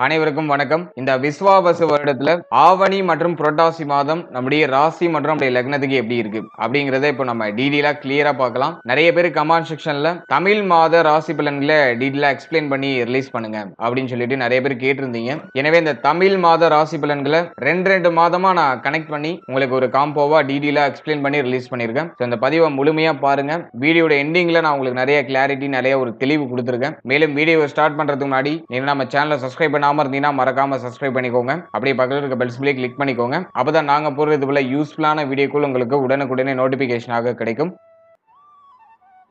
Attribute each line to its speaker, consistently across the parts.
Speaker 1: அனைவருக்கும் வணக்கம். இந்த விஸ்வாவசு வருடத்துல ஆவணி மற்றும் புரட்டாசி மாதம் நம்முடைய ராசி மற்றும் நம்முடைய லக்னத்துக்கு எப்படி இருக்கு அப்படிங்கறத இப்போ நம்ம டீடெயிலா கிளியரா பார்க்கலாம். நிறைய பேர் கமெண்ட் செக்ஷன்ல தமிழ் மாத ராசி பலன்களை டீடெயிலா எக்ஸ்பிளைன் பண்ணி ரிலீஸ் பண்ணுங்க அப்படின்னு சொல்லிட்டு நிறைய பேர் கேட்டிருந்தீங்க. எனவே இந்த தமிழ் மாத ராசி பலன்களை ரெண்டு மாதமா நான் கனெக்ட் பண்ணி உங்களுக்கு ஒரு காம்போவா டீடெயிலா எக்ஸ்பிளைன் பண்ணி ரிலீஸ் பண்ணிருக்கேன். இந்த பதிவை முழுமையா பாருங்க. வீடியோட எண்டிங்ல நான் உங்களுக்கு நிறைய கிளாரிட்டி நிறைய ஒரு தெளிவு கொடுத்துருக்கேன். மேலும் வீடியோ ஸ்டார்ட் பண்றதுக்கு முன்னாடி நீங்க நம்ம சேனலை சப்ஸ்கிரைப் பண்ணாம இருந்தீங்கன்னா மறக்காம சப்ஸ்கிரைப் பண்ணிக்கோங்க. அப்படியே பக்கத்துல இருக்க பெல் சிம்பிளை கிளிக் பண்ணிக்கோங்க. அப்பதான் நாங்க போடுறது போல யூஸ்ஃபுல்லான வீடியோக்கள் உங்களுக்கு உடனுக்குடனே நோட்டிபிகேஷனாக கிடைக்கும்.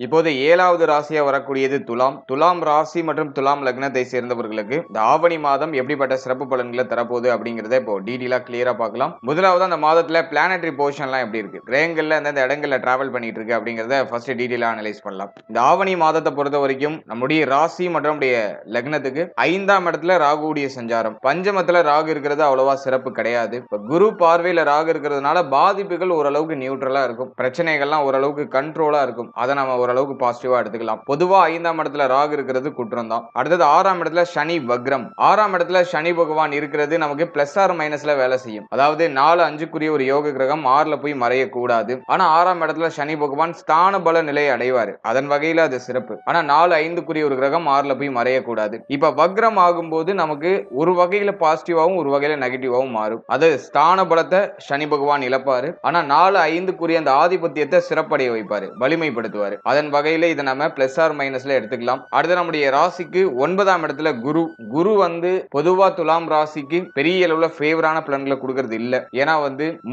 Speaker 1: இப்போது 7வது ராசியா வரக்கூடியது துலாம். துலாம் ராசி மற்றும் துலாம் லக்னத்தை சேர்ந்தவர்களுக்கு இந்த ஆவணி மாதம் எப்படிப்பட்ட சிறப்பு பலன்களை தரப்போகுது அப்படிங்கறத இப்போ டீடெயிலா கிளியரா பார்க்கலாம். முதலாவது அந்த மாதத்துல பிளானட்டரி பொசிஷன்லாம் எப்படி இருக்கு, கிரகங்கள்ல எந்தெந்த இடங்கள்ல டிராவல் பண்ணிட்டு இருக்கு அப்படிங்கறத ஃபர்ஸ்ட் டீடெயிலா அனலைஸ் பண்ணலாம். இந்த ஆவணி மாதத்தை பொறுத்த வரைக்கும் நம்முடைய ராசி மற்றும் நம்முடைய லக்னத்துக்கு 5ஆம் இடத்துல ராகுடைய சஞ்சாரம். பஞ்சமத்துல ராகு இருக்கிறது அவ்வளவா சிறப்பு கிடையாது. இப்ப குரு பார்வையில ராகு இருக்கிறதுனால பாதிப்புகள் ஓரளவுக்கு நியூட்ரலா இருக்கும், பிரச்சனைகள்லாம் ஓரளவுக்கு கண்ட்ரோலா இருக்கும். அதை நம்ம ஓரளவுக்கு பாசிட்டிவா எடுத்துக்கலாம். பொதுவா 5ஆம் இடத்துல ராகு இருக்கிறது குற்றம் தான். அடுத்தது 6ஆம் இடத்துல சனி வக்ரம். 6ஆம் இடத்துல சனி பகவான் இருக்கிறது நமக்கு பிளஸ் ஆர் மைனஸ்ல வேலை செய்யும். அதாவது 4-5க்குரிய ஒரு யோக கிரகம் 6ல போய் மறையக்கூடாது. ஆனா 6ஆம் இடத்துல சனி பகவான் ஸ்தான பல நிலையை அடைவாரு. அதன் வகையில அது சிறப்பு. ஆனா 4-5க்குரிய ஒரு கிரகம் 6ல போய் மறையக்கூடாது. இப்ப வக்ரம் ஆகும்போது நமக்கு ஒரு வகையில பாசிட்டிவாவும் ஒரு வகையில நெகட்டிவாவும் மாறும். அது ஸ்தான பலத்தை சனி பகவான் இழப்பாரு. ஆனா 4-5க்குரிய அந்த ஆதிபத்தியத்தை சிறப்படைய வைப்பாரு, வலிமைப்படுத்துவாரு. அதன் வகையில இதை நம்ம பிளஸ் ஆர் மைனஸ்ல எடுத்துக்கலாம். அடுத்து நம்முடைய ராசிக்கு 9ஆம் இடத்துல குரு வந்து பொதுவா துலாம் ராசிக்கு பெரிய அளவுல ஃபேவரான பலன்களை கொடுக்கறது இல்ல. ஏன்னா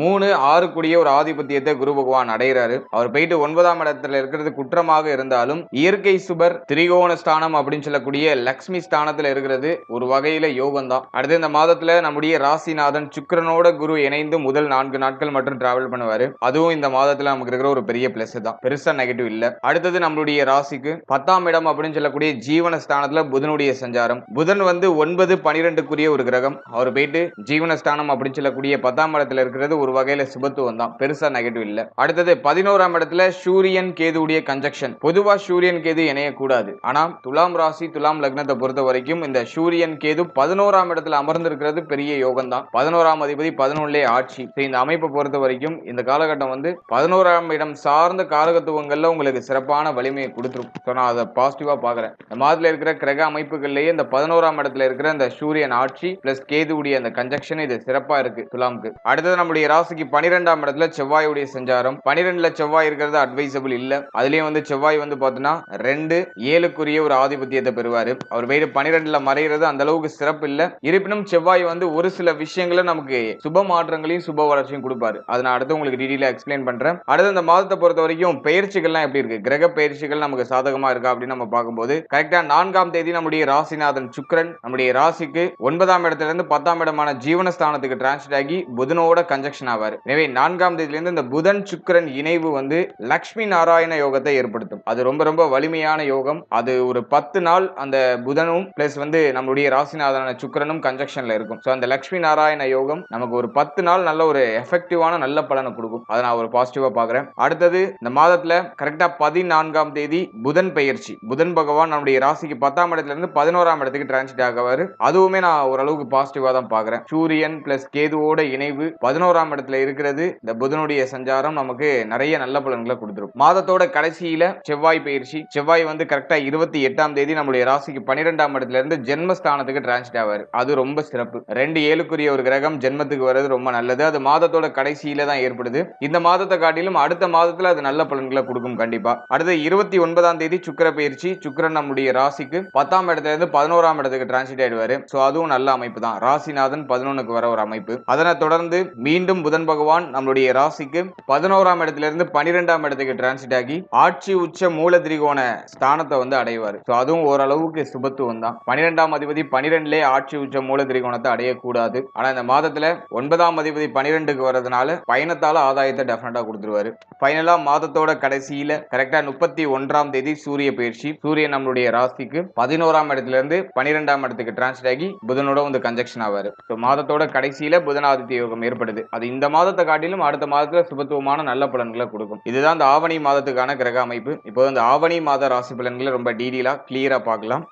Speaker 1: 3-6 கூடிய ஒரு ஆதிபத்தியத்தை குரு பகவான் அடைகிறாரு. அவர் போயிட்டு 9ஆம் இடத்துல இருக்கிறது குற்றமாக இருந்தாலும் இயற்கை சுபர் திரிகோண ஸ்தானம் அப்படின்னு சொல்லக்கூடிய லக்ஷ்மி ஸ்தானத்துல இருக்கிறது ஒரு வகையில யோகம் தான். அடுத்து இந்த மாதத்துல நம்முடைய ராசிநாதன் சுக்கிரனோட குரு இணைந்து முதல் 4 நாட்கள் மட்டும் டிராவல் பண்ணுவாரு. அதுவும் இந்த மாதத்துல நமக்கு இருக்கிற ஒரு பெரிய பிளஸ் தான், பெருசா நெகட்டிவ் இல்ல. அடுத்தது நம்மளுடைய ராசிக்கு 10ஆம் இடம் அப்படின்னு சொல்லக்கூடிய ஜீவனஸ்தானத்துல புதனுடைய சஞ்சாரம். புதன் 9-12க்குரிய ஒரு கிரகம். அவர் போயிட்டு ஜீவனஸ்தானம் அப்படின்னு சொல்லக்கூடிய 10ஆம் இடத்துல இருக்கிறது ஒரு வகையில சுபத்துவம் தான், பெருசா நெகட்டிவ் இல்ல. அடுத்தது 11ஆம் இடத்துல சூரியன் கேதுவுடைய கன்ஜக்ஷன். பொதுவா சூரியன் கேது இணையக்கூடாது. ஆனா துலாம் ராசி துலாம் லக்னத்தை பொறுத்த வரைக்கும் இந்த சூரியன் கேது 11ஆம் இடத்துல அமர்ந்திருக்கிறது பெரிய யோகம் தான். 11ஆம் அதிபதி 11லே ஆட்சி. இந்த அமைப்பை பொறுத்த வரைக்கும் இந்த காலகட்டம் 11ஆம் இடம் சார்ந்த காரகத்துவங்கள்ல உங்களுக்கு சிறப்பான வலிமையை கொடுத்துரும். நான் அதை பாசிட்டிவா பாக்குறேன். இந்த மாதிரி இருக்கிற கிரக அமைப்புகள்லயே இந்த 11ஆம் இடத்துல இருக்கிற இந்த சூரியன் ஆட்சி பிளஸ் கேதுவுடைய அந்த கன்ஜக்ஷன் இது சிறப்பா இருக்கு துலாமுக்கு. அடுத்தது நம்முடைய ராசிக்கு 12ஆம் இடத்துல செவ்வாயுடைய சஞ்சாரம். 12ல செவ்வாய் இருக்கிறது அட்வைசபிள் இல்ல. அதுலயும் செவ்வாய் பாத்தீங்கன்னா 2-7க்குரிய ஒரு ஆதிபத்தியத்தை பெறுவாரு. அவர் வீடு 12ல மறைகிறது அந்த அளவுக்கு சிறப்பு இல்ல. இருப்பினும் செவ்வாய் ஒரு சில விஷயங்களை நமக்கு சுப மாற்றங்களையும் சுப வளர்ச்சியும் கொடுப்பாரு. அதை நான் அடுத்து உங்களுக்கு டீடெயிலா எக்ஸ்பிளைன் பண்றேன். அடுத்து இந்த மாதத்தை பொறுத்த வரைக்கும் பெயர்ச்சிகள்லாம் எப்படி இருக்கு, கிரக பயிற்சிகள் நமக்கு சாதகமா இருக்கா அப்படின்னு நம்ம பார்க்கும்போது கரெக்டா 4ஆம் தேதி நம்முடைய ராசிநாதன் சுக்கிரன் நம்முடைய ராசிக்கு 9ஆம் இடத்துல இருந்து 10ஆம் இடமான ஜீவனஸ்தானத்துக்கு டிரான்ஸ்ஃபர் ஆகி புதனோட கன்ஜக்ஷன் ஆவார். எனவே 4ஆம் தேதியில இருந்து இந்த புதன் சுக்கிரன் இணைவு லட்சுமி நாராயண யோகத்தை ஏற்படுத்தும். அது ரொம்ப ரொம்ப வலிமையான யோகம். அது ஒரு 10 நாள் அந்த புதனும் பிளஸ் நம்முடைய ராசிநாதன சுக்கிரனும் கன்ஜக்ஷன்ல இருக்கும். சோ அந்த லட்சுமி நாராயண யோகம் நமக்கு ஒரு 10 நாள் நல்ல ஒரு எஃபெக்டிவான நல்ல பலனை கொடுக்கும். அதை நான் ஒரு பாசிட்டிவா பாக்குறேன். அடுத்தது இந்த மாதத்துல கரெக்டா 14ஆம் தேதி புதன் பெயர்ச்சி. புதன் பகவான் நம்முடைய ராசிக்கு 10ஆம் இடத்துல இருந்து 11ஆம் இடத்துக்கு டிரான்சிட் ஆகவாரு. அதுவுமே நான் ஓரளவுக்கு பாசிட்டிவா தான் பாக்குறேன். சூரியன் பிளஸ் கேதுவோட இணைவு 11ஆம் இடத்துல இருக்கிறது. இந்த புதனுடைய சஞ்சாரம் நமக்கு நிறைய நல்ல பலன்களை கொடுத்துரும். மாதத்தோட கடைசியில செவ்வாய் பயிற்சி. செவ்வாய் கரெக்டா 28ஆம் தேதி நம்முடைய ராசிக்கு 12ஆம் இடத்துல இருந்து ஜென்மஸ்தானத்துக்கு டிரான்சிட் ஆவாரு. அது ரொம்ப சிறப்பு. 2-7க்குரிய ஒரு கிரகம் ஜென்மத்துக்கு வர்றது ரொம்ப நல்லது. அது மாதத்தோட கடைசியில தான் ஏற்படுது. இந்த மாதத்தை காட்டிலும் அடுத்த மாதத்துல அது நல்ல பலன்களை கொடுக்கும் கண்டிப்பா. அடுத்து 29ஆம் தேதி சுக்கிர பயிற்சி. சுக்கிரன் நம்முடைய ராசிக்கு 10ஆம் இடத்துல இருந்து 11ஆம் இடத்துக்கு டிரான்சிட் ஆயிடுவாரு. சோ அதுவும் நல்ல அமைப்பு தான். ராசிநாதன் 11க்கு வர ஒரு அமைப்பு. அதனை தொடர்ந்து மீண்டும் புதன் பகவான் நம்முடைய ராசிக்கு 11ஆம் இடத்துல இருந்து 12ஆம் இடத்துக்கு டிரான்சிட் ஆகி ஆட்சி உச்ச மூல திரிகோண ஸ்தானத்தை அடைவார். சோ அதுவும் ஓரளவுக்கு சுபத்துவம் தான். 12ஆம் அதிபதி 12லே ஆட்சி உச்ச மூல திரிகோணத்தை அடையக்கூடாது. ஆனா இந்த மாதத்துல 9ஆம் அதிபதி 12க்கு வரதுனால பயணத்தால ஆதாயத்தை டெஃபினட்டா கொடுத்துருவாரு. ஃபைனலா மாதத்தோட கடைசியில கரெக்டா 31ஆம் தேதி சூரிய பயிற்சி. சூரியன் நம்மளுடைய ராசிக்கு 11ஆம் இடத்துல இருந்து 12ஆம் இடத்துக்கு டிரான்ஸ்ஃபர் ஆகி புதனோட கன்ஜக்ஷன் ஆவாரு. மாதத்தோட கடைசியில புதனாதித்ய யோகம் ஏற்படுது. அது இந்த மாதத்தை காட்டிலும் அடுத்த மாதத்துல சுபத்துவமான நல்ல பலன்களை கொடுக்கும். இதுதான் இந்த ஆவணி மாதத்துக்கான கிரக அமைப்பு. இப்போ இந்த ஆவணி மாத ராசி பலன்களை ரொம்ப டீடெயிலா கிளியரா பார்க்கலாம்.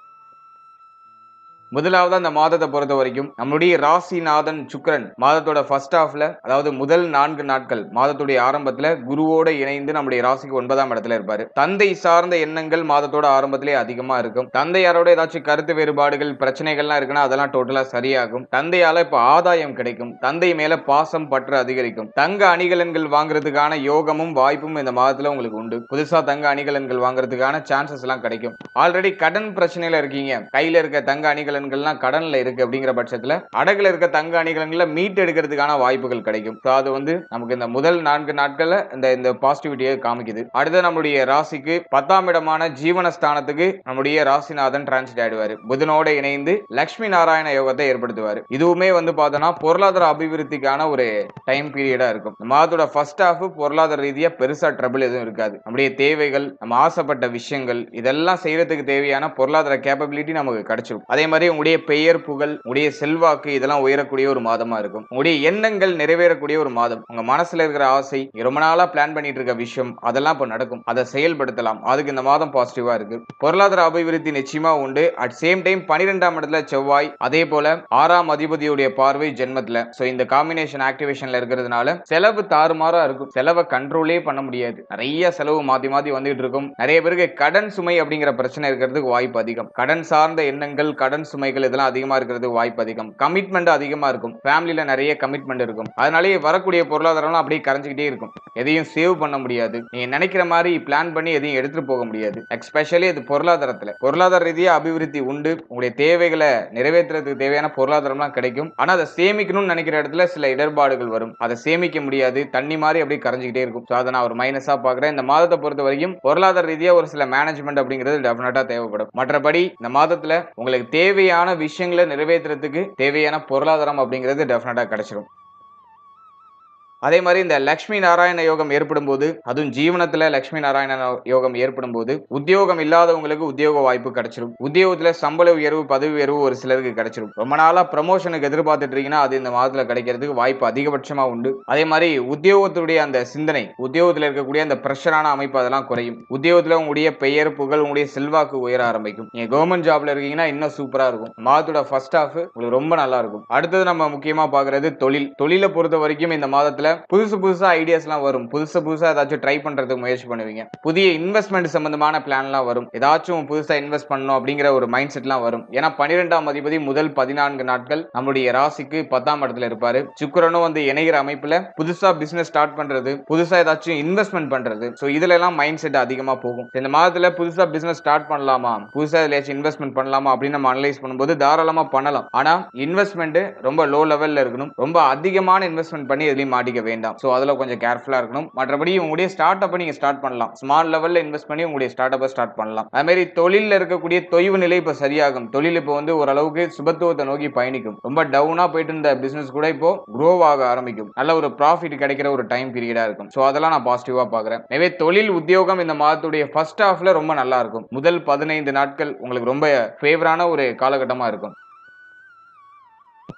Speaker 1: முதலாவது அந்த மாதத்தை பொறுத்த வரைக்கும் நம்மளுடைய ராசிநாதன் சுக்கிரன் மாதத்தோட ஃபர்ஸ்ட் ஹாஃப்ல, அதாவது முதல் 4 நாட்கள் மாதத்துடைய ஆரம்பத்துல குருவோட இணைந்து நம்முடைய ராசிக்கு 9ஆம் இடத்துல இருப்பாரு. தந்தை சார்ந்த எண்ணங்கள் மாதத்தோட ஆரம்பத்திலே அதிகமா இருக்கும். தந்தையாரோட ஏதாச்சும் கருத்து வேறுபாடுகள் பிரச்சனைகள்லாம் இருக்குன்னா அதெல்லாம் டோட்டலா சரியாகும். தந்தையால இப்ப ஆதாயம் கிடைக்கும். தந்தை மேல பாசம் பற்று அதிகரிக்கும். தங்க அணிகலன்கள் வாங்குறதுக்கான யோகமும் வாய்ப்பும் இந்த மாதத்துல உங்களுக்கு உண்டு. புதுசா தங்க அணிகலன்கள் வாங்குறதுக்கான சான்சஸ் எல்லாம் கிடைக்கும். ஆல்ரெடி கடன் பிரச்சனையில இருக்கீங்க, கையில இருக்க தங்க அணிகலன்கள்லாம் கடன்ல இருக்கு அப்படிங்கிற பட்சத்துல அடகுல இருக்க தங்க அணிகலன்களை மீட்டு எடுக்கிறதுக்கான வாய்ப்புகள் கிடைக்கும். அது வந்து நமக்கு இந்த முதல் 4 நாட்கள்ல இந்த பாசிட்டிவிட்டியை காமிக்குது. அடுத்து நம்மளுடைய ராசிக்கு 10ஆம் இடமான ஜீவனஸ்தானத்துக்கு நம்முடைய ராசிநாதன் டிரான்சிட் ஆயிடுவாரு. புதனோட இணைந்து லட்சுமி நாராயண யோகத்தை ஏற்படுத்துவாரு. இதுவுமே வந்து பார்த்தோம்னா பொருளாதார அபிவிருத்திக்கான ஒரு டைம் பீரியடா இருக்கும். இந்த மாதத்தோட ஃபர்ஸ்ட் ஹாஃப் பொருளாதார ரீதியா பெருசா ட்ரபிள் எதுவும் இருக்காது. நம்முடைய தேவைகள், நம்ம ஆசைப்பட்ட விஷயங்கள் இதெல்லாம் செய்யறதுக்கு தேவையான பொருளாதார கேப்பபிலிட்டி நமக்கு கிடைச்சிடும். அதே மாதிரி உங்களுடைய பெயர் புகழ், உங்களுடைய செல்வாக்கு இதெல்லாம் உயரக்கூடிய ஒரு மாதமா இருக்கும். உங்களுடைய எண்ணங்கள் நிறைவேறக்கூடிய ஒரு மாதம். உங்க மனசுல இருக்கிற ஆசை, ரொம்ப நாளா பிளான் பண்ணிட்டு இருக்க விஷயம் அதெல்லாம் இப்ப நடக்கும். அதை செயல்படுத்தலாம். அதுக்கு இந்த மாதம் பாசிட்டிவா இருக்கு. பொருளாதார அபிவிருத்தி நிச்சயமா உண்டு. அட் சேம் டைம் 12ஆம் இடத்துல செவ்வாய், அதே போல 6ஆம் அதிபதியுடைய பார்வை ஜென்மத்துல. சோ இந்த காம்பினேஷன் ஆக்டிவேஷன்ல இருக்கிறதுனால செலவு தாறுமாறா இருக்கும். செலவை கண்ட்ரோலே பண்ண முடியாது. நிறைய செலவு மாத்தி மாத்தி வந்துட்டு இருக்கும். நிறைய பேருக்கு கடன் சுமை அப்படிங்கிற பிரச்சனை இருக்கிறதுக்கு வாய்ப்பு அதிகம். கடன் சார்ந்த எண்ணங்கள், கடன் சுமைகள் இதெல்லாம் அதிகமா இருக்கிறதுக்கு வாய்ப்பு அதிகம். கமிட்மெண்ட் அதிகமா இருக்கும். ஃபேமிலில நிறைய கமிட்மெண்ட் இருக்கும். அதனாலேயே வரக்கூடிய பொருளாதாரம் அப்படியே கரைஞ்சிக்கிட்டே இருக்கும். எதையும் சேவ் பண்ண முடியாது. நீங்க நினைக்கிற மாதிரி பிளான் பண்ணி எதையும் எடுத்துட்டு போக முடியாது. எஸ்பெஷலி இது பொருளாதாரத்துல பொருளாதார ரீதியா அபிவிருத்தி உண்டு. உங்களுடைய தேவைகளை நிறைவேற்றுறதுக்கு தேவையான பொருளாதாரம்லாம் கிடைக்கும். ஆனா அதை சேமிக்கணும்னு நினைக்கிற இடத்துல சில இடர்பாடுகள் வரும். அதை சேமிக்க முடியாது. தண்ணி மாதிரி அப்படியே கரைஞ்சிக்கிட்டே இருக்கும். அதை நான் ஒரு மைனஸா பாக்குறேன். இந்த மாதத்தை பொறுத்த வரைக்கும் பொருளாதார ரீதியா ஒரு சில மேனேஜ்மெண்ட் அப்படிங்கிறது டெஃபினட்டா தேவைப்படும். மற்றபடி இந்த மாதத்துல உங்களுக்கு தேவையான விஷயங்களை நிறைவேற்றுறதுக்கு தேவையான பொருளாதாரம் அப்படிங்கிறது டெஃபினட்டா கிடைச்சிடும். அதே மாதிரி இந்த லட்சுமி நாராயண யோகம் ஏற்படும் போது, அதுவும் ஜீவனத்துல லட்சுமி நாராயண யோகம் ஏற்படும் போது உத்தியோகம் இல்லாதவங்களுக்கு உத்தியோக வாய்ப்பு கிடைச்சிடும். உத்தியோகத்துல சம்பள உயர்வு, பதவி உயர்வு ஒரு சிலருக்கு கிடைச்சிடும். ரொம்ப நாளா ப்ரமோஷனுக்கு எதிர்பார்த்துட்டு இருக்கீங்கன்னா அது இந்த மாதத்துல கிடைக்கிறதுக்கு வாய்ப்பு அதிகபட்சமா உண்டு. அதே மாதிரி உத்தியோகத்துடைய அந்த சிந்தனை, உத்தியோகத்துல இருக்கக்கூடிய அந்த பிரஷரான அமைப்பு அதெல்லாம் குறையும். உத்தியோகத்துல உங்களுடைய பெயர் புகழ், உங்களுடைய செல்வாக்கு உயர ஆரம்பிக்கும். நீங்க கவர்மெண்ட் ஜாப்ல இருக்கீங்கன்னா இன்னும் சூப்பரா இருக்கும். மாதத்தோட ஃபர்ஸ்ட் ஹாஃப் உங்களுக்கு ரொம்ப நல்லா இருக்கும். அடுத்தது நம்ம முக்கியமா பாக்குறது தொழில். தொழிலை பொறுத்த வரைக்கும் இந்த மாதத்துல புதுசா ஐடியாஸ்லாம் வரும். புதுசா ஏதாச்சும் ட்ரை பண்றதுக்கு முயற்சி பண்ணுவீங்க. புதிய இன்வெஸ்ட்மெண்ட் சம்பந்தமான பிளான்லாம் வரும். ஏதாச்சும் புதுசா இன்வெஸ்ட் பண்ணணும் அப்படிங்கிற ஒரு மைண்ட் செட்லாம் வரும். ஏன்னா 12ஆம் அதிபதி முதல் 14 நாட்கள் நம்முடைய ராசிக்கு 10ஆம் இடத்துல இருப்பாரு. சுக்கிரனும் வந்து இணைகிற அமைப்புல புதுசா பிசினஸ் ஸ்டார்ட் பண்றது, புதுசா ஏதாச்சும் இன்வெஸ்ட்மெண்ட் பண்றது, சோ இதுல எல்லாம் மைண்ட் செட் அதிகமா போகும். இந்த மாதத்துல புதுசா பிசினஸ் ஸ்டார்ட் பண்ணலாமா, புதுசா இதுலயாச்சும் இன்வெஸ்ட்மெண்ட் பண்ணலாமா அப்படின்னு நம்ம அனலைஸ் பண்ணும்போது தாராளமா பண்ணலாம். ஆனா இன்வெஸ்ட்மெண்ட் ரொம்ப லோ லெவல்ல இருக்கணும். ரொம்ப அதிகமான இன்வெஸ்ட்மெண்ட் பண்ணி எதுலயும் மாட்டிக்க வேண்டாம். சோ அதுல கொஞ்சம் கேர்ஃபுல்லா இருக்கணும். மற்றபடி உங்களுடைய ஸ்டார்ட் அப் நீங்க ஸ்டார்ட் பண்ணலாம். ஸ்மால் லெவல்ல இன்வெஸ்ட் பண்ணி உங்களுடைய ஸ்டார்ட் அப் ஸ்டார்ட் பண்ணலாம். அதே மாதிரி தொழில்ல இருக்கக்கூடிய தொய்வு நிலை இப்ப சரியாகும். தொழில் இப்ப வந்து ஓரளவுக்கு சுபத்துவத்தை நோக்கி பயணிக்கும். ரொம்ப டவுனா போயிட்டு இருந்த பிசினஸ் கூட இப்போ க்ரோ ஆக ஆரம்பிக்கும். நல்ல ஒரு ப்ராஃபிட் கிடைக்கிற ஒரு டைம் பீரியடா இருக்கும். சோ அதெல்லாம் நான் பாசிட்டிவா பாக்குறேன். எனவே தொழில் உத்தியோகம் இந்த மாதத்துடைய ஃபர்ஸ்ட் ஹாஃப்ல ரொம்ப நல்லா இருக்கும். முதல் 15 நாட்கள் உங்களுக்கு ரொம்ப ஃபேவரான ஒரு காலகட்டமா இருக்கும்.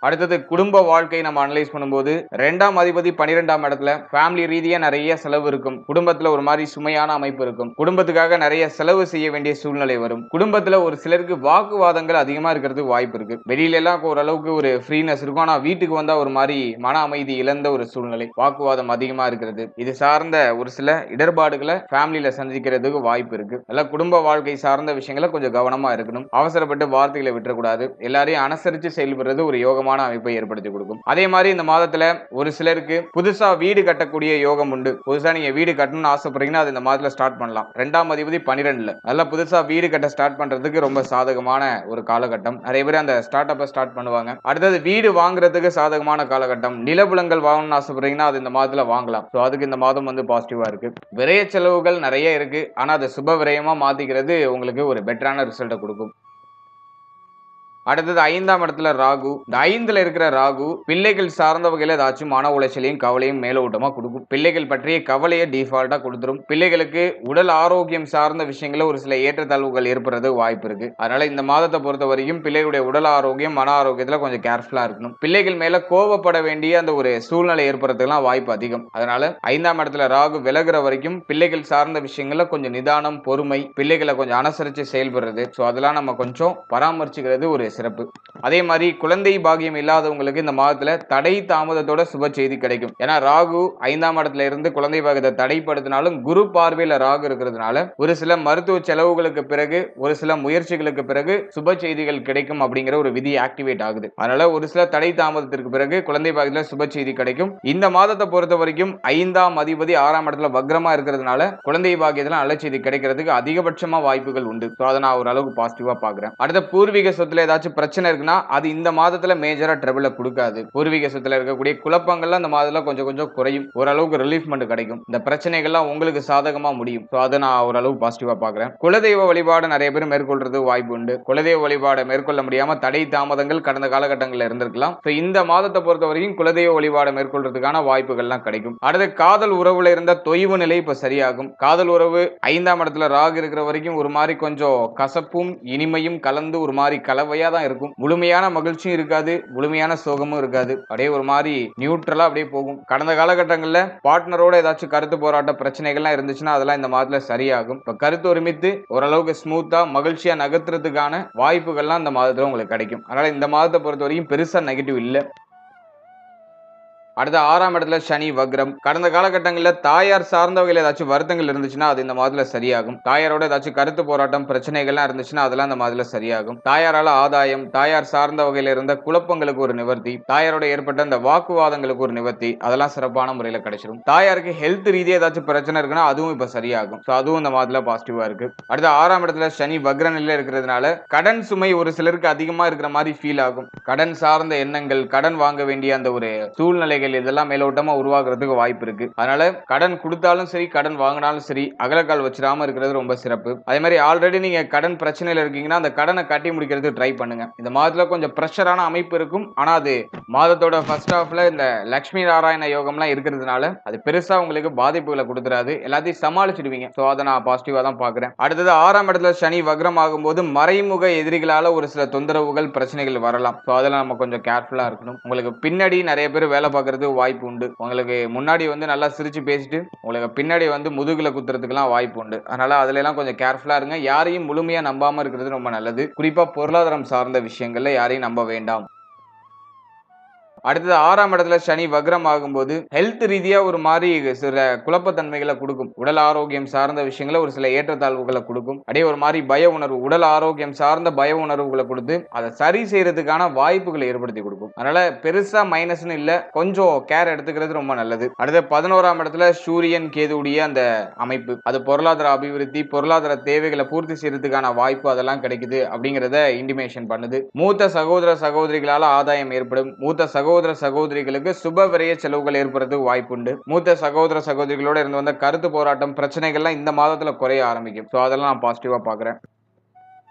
Speaker 1: அடுத்தது குடும்ப வாழ்க்கை நம்ம அனலைஸ் பண்ணும்போது 2ஆம் அதிபதி 12ஆம் இடத்துல ஃபேமிலி ரீதியா நிறைய செலவு இருக்கும். குடும்பத்துல ஒரு மாதிரி சுமையான அமைப்பு இருக்கும். குடும்பத்துக்காக நிறைய செலவு செய்ய வேண்டிய சூழ்நிலை வரும். குடும்பத்துல ஒரு சிலருக்கு வாக்குவாதங்கள் அதிகமா இருக்கிறதுக்கு வாய்ப்பு இருக்கு. வெளியில எல்லாம் ஓரளவுக்கு ஒரு ஃப்ரீனஸ் இருக்கும். ஆனா வீட்டுக்கு வந்தா ஒரு மாதிரி மன அமைதி இழந்த ஒரு சூழ்நிலை, வாக்குவாதம் அதிகமா இருக்கிறது, இது சார்ந்த ஒரு சில இடர்பாடுகளை ஃபேமிலியில சந்திக்கிறதுக்கு வாய்ப்பு இருக்கு. எல்லாம் குடும்ப வாழ்க்கை சார்ந்த விஷயங்களை கொஞ்சம் கவனமா இருக்கணும். அவசரப்பட்டு வார்த்தைகளை விட்டுறக்கூடாது. எல்லாரையும் அனுசரிச்சு செயல்படுறது ஒரு யோகமான அமைப்பை ஏற்படுத்தி கொடுக்கும். அதே மாதிரி இந்த மாதத்துல ஒரு சிலருக்கு புதுசா வீடு கட்டக்கூடிய யோகம் உண்டு. புதுசா நீங்க வீடு கட்டணும்னு ஆசைப்படுறீங்கன்னா அது இந்த மாதத்துல ஸ்டார்ட் பண்ணலாம். 2ஆம் அதிபதி 12ல நல்லா புதுசா வீடு கட்ட ஸ்டார்ட் பண்றதுக்கு ரொம்ப சாதகமான ஒரு காலகட்டம். நிறைய பேர் அந்த ஸ்டார்ட் அப்ப ஸ்டார்ட் பண்ணுவாங்க. அடுத்தது வீடு வாங்குறதுக்கு சாதகமான காலகட்டம். நிலபுலங்கள் வாங்கணும்னு ஆசைப்படுறீங்கன்னா அது இந்த மாதத்துல வாங்கலாம். சோ அதுக்கு இந்த மாதம் வந்து பாசிட்டிவா இருக்கு. விரய செலவுகள் நிறைய இருக்கு. ஆனா அதை சுப விரயமா மாத்திக்கிறது உங்களுக்கு ஒரு பெட்டரான ரிசல்ட்டை கொடுக்கும். அடுத்தது 5ஆம் இடத்துல ராகு. இந்த 5ல இருக்கிற ராகு பிள்ளைகள் சார்ந்த வகையில ஏதாச்சும் மன உளைச்சலையும் கவலையும் மேலோட்டமா கொடுக்கும். பிள்ளைகள் பற்றிய கவலையை டிஃபால்ட்டா கொடுத்துரும். பிள்ளைகளுக்கு உடல் ஆரோக்கியம் சார்ந்த விஷயங்கள ஒரு சில ஏற்றத்தாழ்வுகள் ஏற்படுறது வாய்ப்பு இருக்கு. அதனால இந்த மாதத்தை பொறுத்த வரைக்கும் பிள்ளைகளுடைய உடல் ஆரோக்கியம், மன ஆரோக்கியத்துல கொஞ்சம் கேர்ஃபுல்லா இருக்கணும். பிள்ளைகள் மேல கோபப்பட வேண்டிய அந்த ஒரு சூழ்நிலை ஏற்படுறதுக்கெல்லாம் வாய்ப்பு அதிகம். அதனால 5ஆம் இடத்துல ராகு விலகுற வரைக்கும் பிள்ளைகள் சார்ந்த விஷயங்கள்ல கொஞ்சம் நிதானம், பொறுமை, பிள்ளைகளை கொஞ்சம் அனுசரிச்சு செயல்படுறது, சோ அதெல்லாம் நம்ம கொஞ்சம் பராமரிச்சுக்கிறது ஒரு சிறப்பு. அதே மாதிரி குழந்தை பாகியம் இல்லாதவங்களுக்கு இந்த மாதத்துல தடை தாமதத்தோட சுப செய்தி கிடைக்கும். ஏன்னா ராகு 5ஆம் இடத்துல இருந்து குழந்தை பாகியத்தை தடைப்படுத்தினாலும் குரு பார்வையில ராகு இருக்கிறதுனால ஒரு சில மருத்துவ செலவுகளுக்கு பிறகு ஒரு சில முயற்சிகளுக்கு பிறகு சுப செய்திகள் கிடைக்கும் அப்படிங்கிற ஒரு விதி ஆக்டிவேட் ஆகுது. அதனால ஒரு சில தடை தாமதத்திற்கு பிறகு குழந்தை பாகியத்துல சுப செய்தி கிடைக்கும். இந்த மாதத்தை பொறுத்த வரைக்கும் 5ஆம் அதிபதி 6ஆம் இடத்துல வக்ரமா இருக்கிறதுனால குழந்தை பாகியத்துல நல்ல செய்தி கிடைக்கிறதுக்கு அதிகபட்சமா வாய்ப்புகள் உண்டு. அதை நான் ஓரளவுக்கு பாசிட்டிவா பாக்குறேன். அடுத்த பூர்வீக சொத்துல ஏதாச்சும் பிரச்சனை இருக்குன்னா அது இந்த மாதத்துல மேஜரா ட்ரபிள கொடுக்காது. பூர்வீக சொத்துல இருக்கக்கூடிய குழப்பங்கள்லாம் இந்த மாதத்துல கொஞ்சம் கொஞ்சம் குறையும். ஓரளவுக்கு ரிலீஃப்மெண்ட் கிடைக்கும். இந்த பிரச்சனைகள்லாம் உங்களுக்கு சாதகமா முடியும். அதை நான் ஓரளவு பாசிட்டிவா பாக்குறேன். குலதெய்வ வழிபாடு நிறைய பேர் மேற்கொள்றது வாய்ப்பு உண்டு. குலதெய்வ வழிபாடு மேற்கொள்ள முடியாம தடை தாமதங்கள் கடந்த காலகட்டங்களில் இருந்திருக்கலாம். இந்த மாதத்தை பொறுத்த வரைக்கும் குலதெய்வ வழிபாடு மேற்கொள்றதுக்கான வாய்ப்புகள்லாம் கிடைக்கும். அடுத்து காதல் உறவுல இருந்த தொய்வு நிலை இப்ப சரியாகும். காதல் உறவு 5ஆம் இடத்துல ராகு இருக்கிற வரைக்கும் ஒரு மாதிரி கொஞ்சம் கசப்பும் இனிமையும் கலந்து ஒரு மாதிரி கலவையா தான் இருக்கும். முழுமையான மகிழ்ச்சியும் இருக்காது, முழுமையான சோகமும் இருக்காது. அப்படியே ஒரு மாதிரி நியூட்ரலா அப்படியே போகும். கடந்த காலகட்டங்களில் பார்ட்னரோட ஏதாச்சும் கருத்து போராட்ட பிரச்சனைகள்லாம் இருந்துச்சுன்னா அதெல்லாம் இந்த மாதத்துல சரியாகும். இப்ப கருத்து ஒருமித்து ஓரளவுக்கு ஸ்மூத்தா மகிழ்ச்சியா நகர்த்துறதுக்கான வாய்ப்புகள்லாம் இந்த மாதத்துல உங்களுக்கு கிடைக்கும். அதனால இந்த மாதத்தை பொறுத்த வரைக்கும் பெருசா நெகட்டிவ் இல்லை. அடுத்த 6ஆம் இடத்துல சனி வக்ரம். கடந்த காலகட்டங்களில் தாயார் சார்ந்த வகையில் ஏதாச்சும் வருத்தங்கள் இருந்துச்சுன்னா அது இந்த மாதத்துல சரியாகும். தாயாரோட ஏதாச்சும் கருத்து போராட்டம் பிரச்சனைகள்லாம் இருந்துச்சுன்னா அதெல்லாம் இந்த மாதத்துல சரியாகும். தாயாரால ஆதாயம், தாயார் சார்ந்த வகையில் இருந்த குழப்பங்களுக்கு ஒரு நிவர்த்தி, தாயாரோட ஏற்பட்ட அந்த வாக்குவாதங்களுக்கு ஒரு நிவர்த்தி, அதெல்லாம் சிறப்பான முறையில் கிடைச்சிடும். தாயாருக்கு ஹெல்த் ரீதியாக ஏதாச்சும் பிரச்சனை இருக்குன்னா அதுவும் இப்ப சரியாகும். அதுவும் இந்த மாதத்துல பாசிட்டிவா இருக்கு. அடுத்த 6ஆம் இடத்துல சனி வக்ர நிலையில இருக்கிறதுனால கடன் சுமை ஒரு சிலருக்கு அதிகமா இருக்கிற மாதிரி ஃபீல் ஆகும். கடன் சார்ந்த எண்ணங்கள், கடன் வாங்க வேண்டிய அந்த ஒரு சூழ்நிலை இதெல்லாம் மேலோட்டமா உருவாக்குறதுக்கு வாய்ப்பு இருக்கு. அதனால கடன் கொடுத்தாலும் சரி கடன் வாங்கினாலும் சரி அகலக்கால் வச்சிடாம இருக்கிறது ரொம்ப சிறப்பு. அதே மாதிரி ஆல்ரெடி நீங்க கடன் பிரச்சனையில இருக்கீங்கன்னா அந்த கடனை கட்டி முடிக்கிறதுக்கு ட்ரை பண்ணுங்க. இந்த மாதத்துல கொஞ்சம் பிரஷரான அமைப்பு இருக்கும். ஆனா அது மாதத்தோட ஃபர்ஸ்ட் ஹாஃப்ல இந்த லட்சுமி நாராயண யோகம்லாம் இருக்கிறதுனால அது பெருசா உங்களுக்கு பாதிப்புகளை கொடுத்துறாது. எல்லாத்தையும் சமாளிச்சிடுவீங்க. அதை நான் பாசிட்டிவா தான் பாக்குறேன். அடுத்தது 6ஆம் இடத்துல சனி வக்ரம் ஆகும்போது மறைமுக எதிரிகளால ஒரு சில தொந்தரவுகள் பிரச்சனைகள் வரலாம். அதெல்லாம் நம்ம கொஞ்சம் கேர்ஃபுல்லா இருக்கணும். உங்களுக்கு பின்னாடி நிறைய பேர் வேலை பார்க்கறது வாய்ப்பு உண்டு. உங்களுக்கு முன்னாடி நல்லா சிரிச்சு பேசிட்டு உங்களுக்கு பின்னாடி முதுகுல குத்துறதுக்குலாம் வாய்ப்பு உண்டு. அதனால அதுல எல்லாம் கொஞ்சம் கேர்ஃபுல்லா இருங்க. யாரையும் முழுமையா நம்பாம இருக்கிறது ரொம்ப நல்லது. குறிப்பா பொருளாதாரம் சார்ந்த விஷயங்கள்ல யாரையும் நம்ப வேண்டாம். அடுத்தது 6ஆம் இடத்துல சனி வக்ரம் ஆகும்போது ஹெல்த் ரீதியா ஒரு மாதிரி சில குழப்பத்தன்மைகளை கொடுக்கும். உடல் ஆரோக்கியம் சார்ந்த விஷயங்களை ஒரு சில ஏற்றத்தாழ்வுகளை கொடுக்கும். அப்படியே ஒரு மாதிரி பய உணர்வு, உடல் ஆரோக்கியம் சார்ந்த பய உணர்வுகளை கொடுத்து அதை சரி செய்யறதுக்கான வாய்ப்புகளை ஏற்படுத்தி கொடுக்கும். அதனால பெருசா மைனஸ்னு இல்ல, கொஞ்சம் கேர் எடுத்துக்கிறது ரொம்ப நல்லது. அடுத்த 11ஆம் இடத்துல சூரியன் கேதுடைய அந்த அமைப்பு அது பொருளாதார அபிவிருத்தி, பொருளாதார தேவைகளை பூர்த்தி செய்யறதுக்கான வாய்ப்பு அதெல்லாம் கிடைக்குது அப்படிங்கறத இன்டிமேஷன் பண்ணுது. மூத்த சகோதர சகோதரிகளால ஆதாயம் ஏற்படும். மூத்த சகோதர சகோதரிகளுக்கு சுப விரய செலவுகள் ஏற்படுறதுக்கு வாய்ப்பு உண்டு. மூத்த சகோதர சகோதரிகளோட இருந்து வந்த கருத்து போராட்டம் பிரச்சனைகள்லாம் இந்த மாதத்துல குறைய ஆரம்பிக்கும். அதெல்லாம் நான் பாசிட்டிவா பாக்குறேன்.